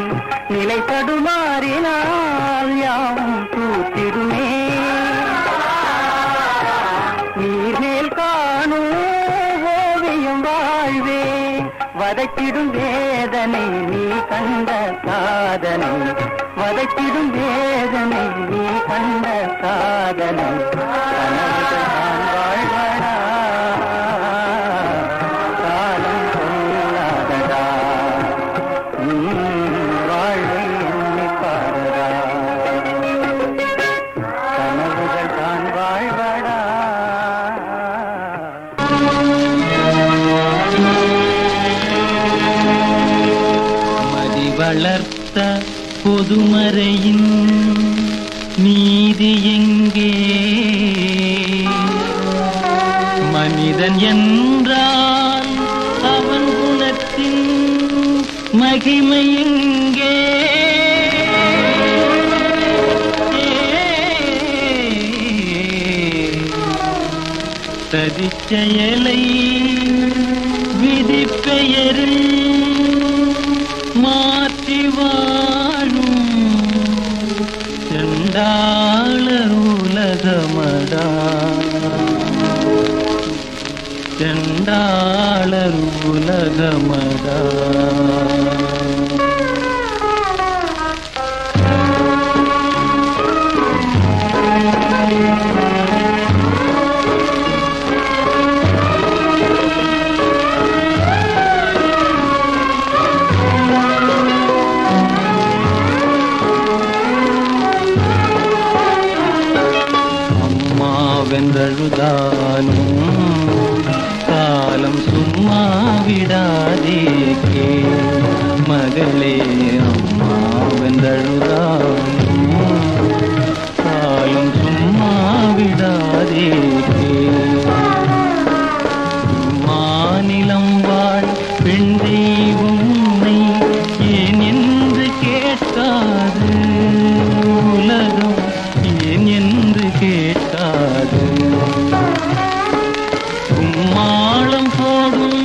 நிலை தடுமாறினால் யாவும் தூத்திடுமே. நீர்மேல் காணும் ஓவியம் வாழ்வே, வதைத்திடும் வேதனை நீ கண்ட சாதனை, வதைத்திடும் வேதனை நீ கண்ட சாதனை. கனவுகள் தான் வாழ்வடா, காலம் கொள்ளாதடா, வாழ்வை எண்ணி பாரடா. கனவுகள் தான் வாழ்வடா. மதி வளர்த்த பொதுமறையின் நீதி எங்கே? மனிதன் என்றால் அவன் குணத்தின் மகிமை எங்கே? சதிச்செயலை விதிப்பெயரில் மாற்றி வாழும் செண்டாளர் உலகமடா, செண்டாளர் உலகமடா. வென்றழுதாலும் காலம் சும்மா விடாதே, கும்மாளம் போடும்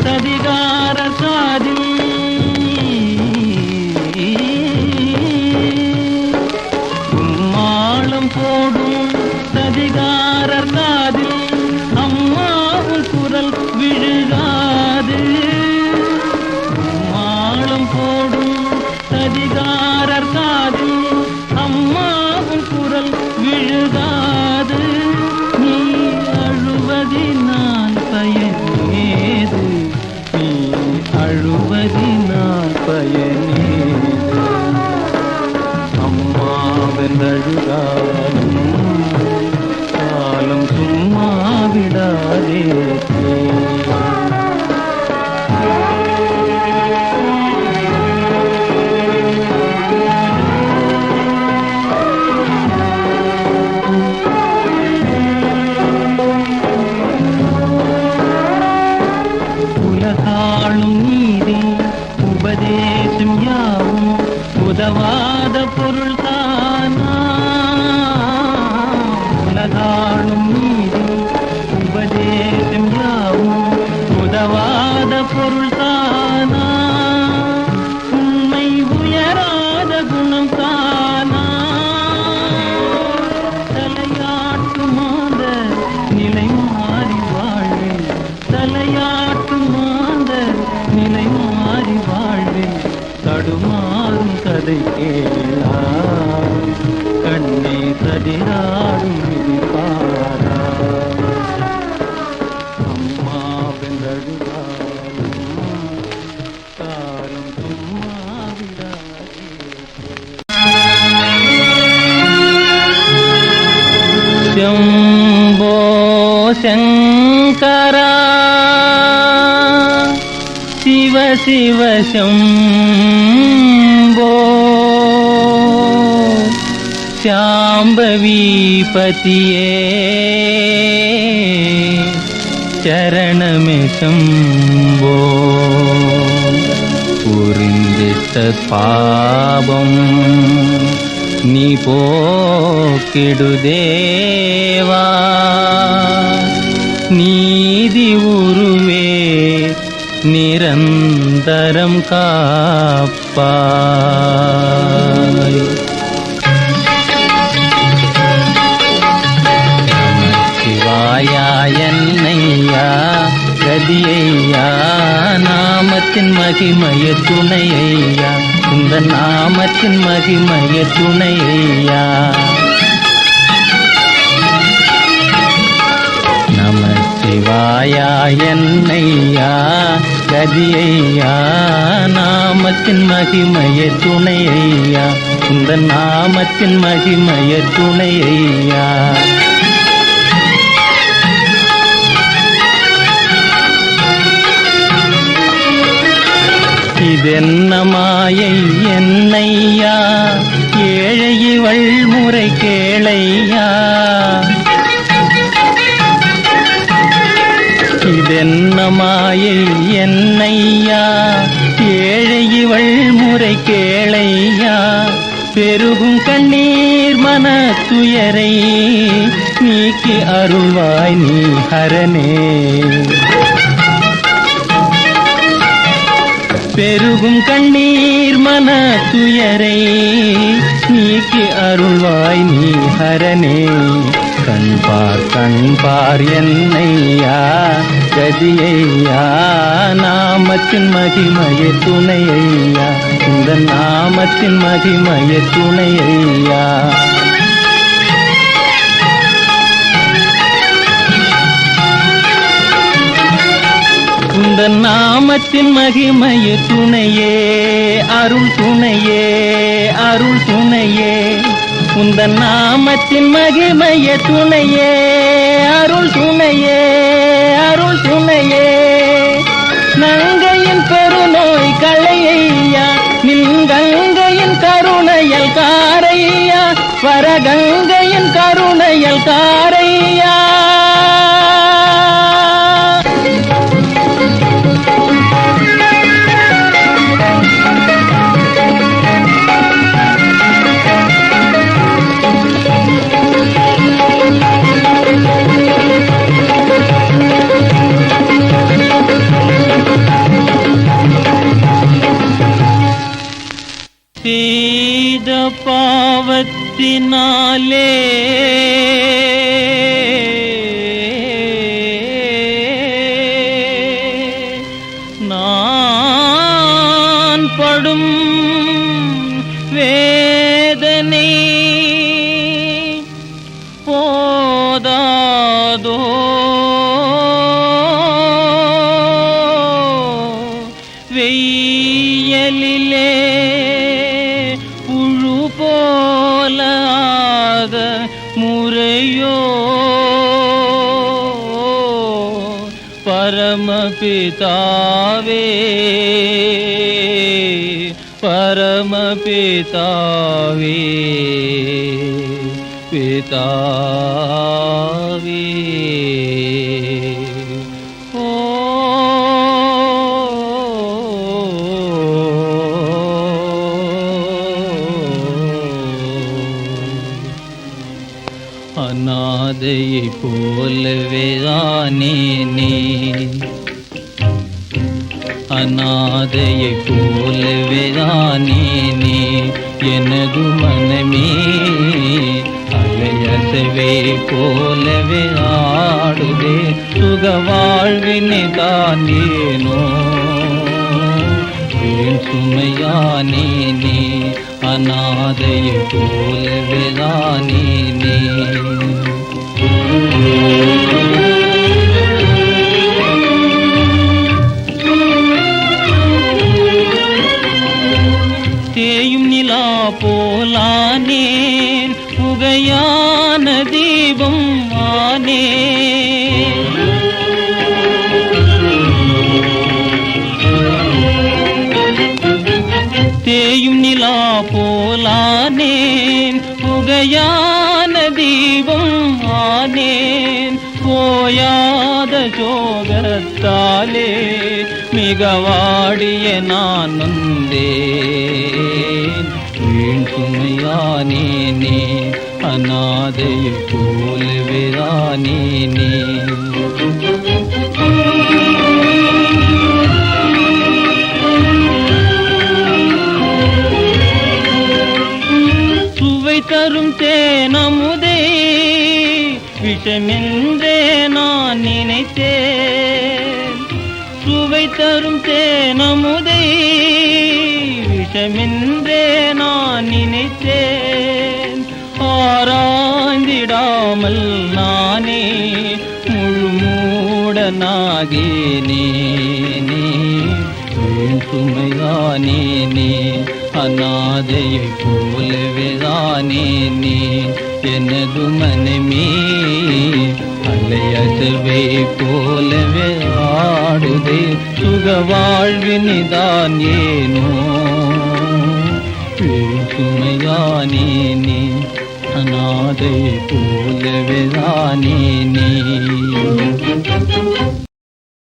சதிகார சாதி கும்மாளம் போடும் சதிகார காதில் அம்மாவும் குரல் விழுகாது கும்மாளம் போடும் சதிகாரர் காதில் அம்மாவும் குரல் விழுகாது நீ அழுவதினால் பயனேது நீ அழுவதினால் பயனேது அம்மாவென்றழுதாலும் காலம் சும்மா விடாதே உலகாளும் நீதி உபதேசம் யாவும் உதவாத பொருள் தானா உலகாளும் நீதி உபதேசம் யாவும் உதவாத பொருள் தானா உண்மை உயராத குணம் தானா தலையாட்டு மாந்த நிலை மாறி வாழ்வில் தலையாட்டு மாந்த நிலை மாறி வாழ்வில் தடுமாறும் கதை கேளா கண்ணே சதிராடும் விதிப்பாரா அம்மாவென்றழுதாலும் காலம் சும்மா விடாதே शम्भो शङ्करा शिव शिव शम्भो शाम्भवीपतिये चरणमे शम्भो पुरिन्दित पापम् நீ போக்கிடுதேவா நீதி உருவே நிரந்தரம் காப்பாய் சிவாயா என்னையா கதியையா நாமத்தின் மகிமைய துணையா இந்த நாமத்தின் மகிமைய துணையா நம சிவாயா என்னையா கதியையா நாமத்தின் மகிமைய துணையா இந்த நாமத்தின் மகிமைய துணையா இதென்ன மாயை என்னையா ஏழை இவள் முறை கேளையா இதென்ன மாயை என்னையா ஏழை இவள் முறை கேளையா பெருகும் கண்ணீர் மன துயரை நீக்கி அருள்வாய் நீ ஹரனே பெருகும் கண்ணீர் மன துயரை நீக்கி அருள்வாய் நீ ஹரனே கண் பார் என்னையா கதியையா நாமத்தின் மகிமைய துணையா இந்த நாமத்தின் மகிமைய துணையா இந்த நாமத்தின் மகிமைய துணையே அருள் துணையே அருள் துணையே இந்த நாமத்தின் மகிமைய துணையே அருள் துணையே அருள் துணையே நங்கையின் பெருநோய் களையா நின்கங்கையின் கருணையல் காரையா வரகங்கையின் கருணையல் காரையா உள்ளத்தினாலே நான் படும் வேதனை போதாதோ வெயிலிலே புழு போலாக முறையோ பரமபிதாவே பரமபிதாவே பிதாவே ஓ அநாதையை போலவே தானே அநாதையை போலவே தானே எனது மனமே அலையசவே போலவே ஆடுதே சுக வாழ்வினை தான் ஏனோ வீண் சுமையானே அநாதையை போலவே தானே தேயும் நிலா போலானேன் புகையான தீபம் ஆனேன் தேயும் நிலா போலானேன் புகையான தீபம் ஆனேன் போயாத சோகத்தாலே மிக வாடிய நான் நொந்தேன் வீண் சுமையானே அநாதையை போலவே தானே சுவை தரும் தேனமுதே விஷமென்றே நான் நினைத்தேன் சுவை தரும் தேனமுதை விஷமென்றே நான் நினைத்தேன் ஆராய்ந்திடாமல் நானே முழுமூடனாகேனே சுமையானே அநாதையை போலவே தானே எனது மனமே அலையசவே போலவே ஆடுதே சுக வாழ்வினிதான் ஏனோ சுமையானே அநாதையை போலவே தானே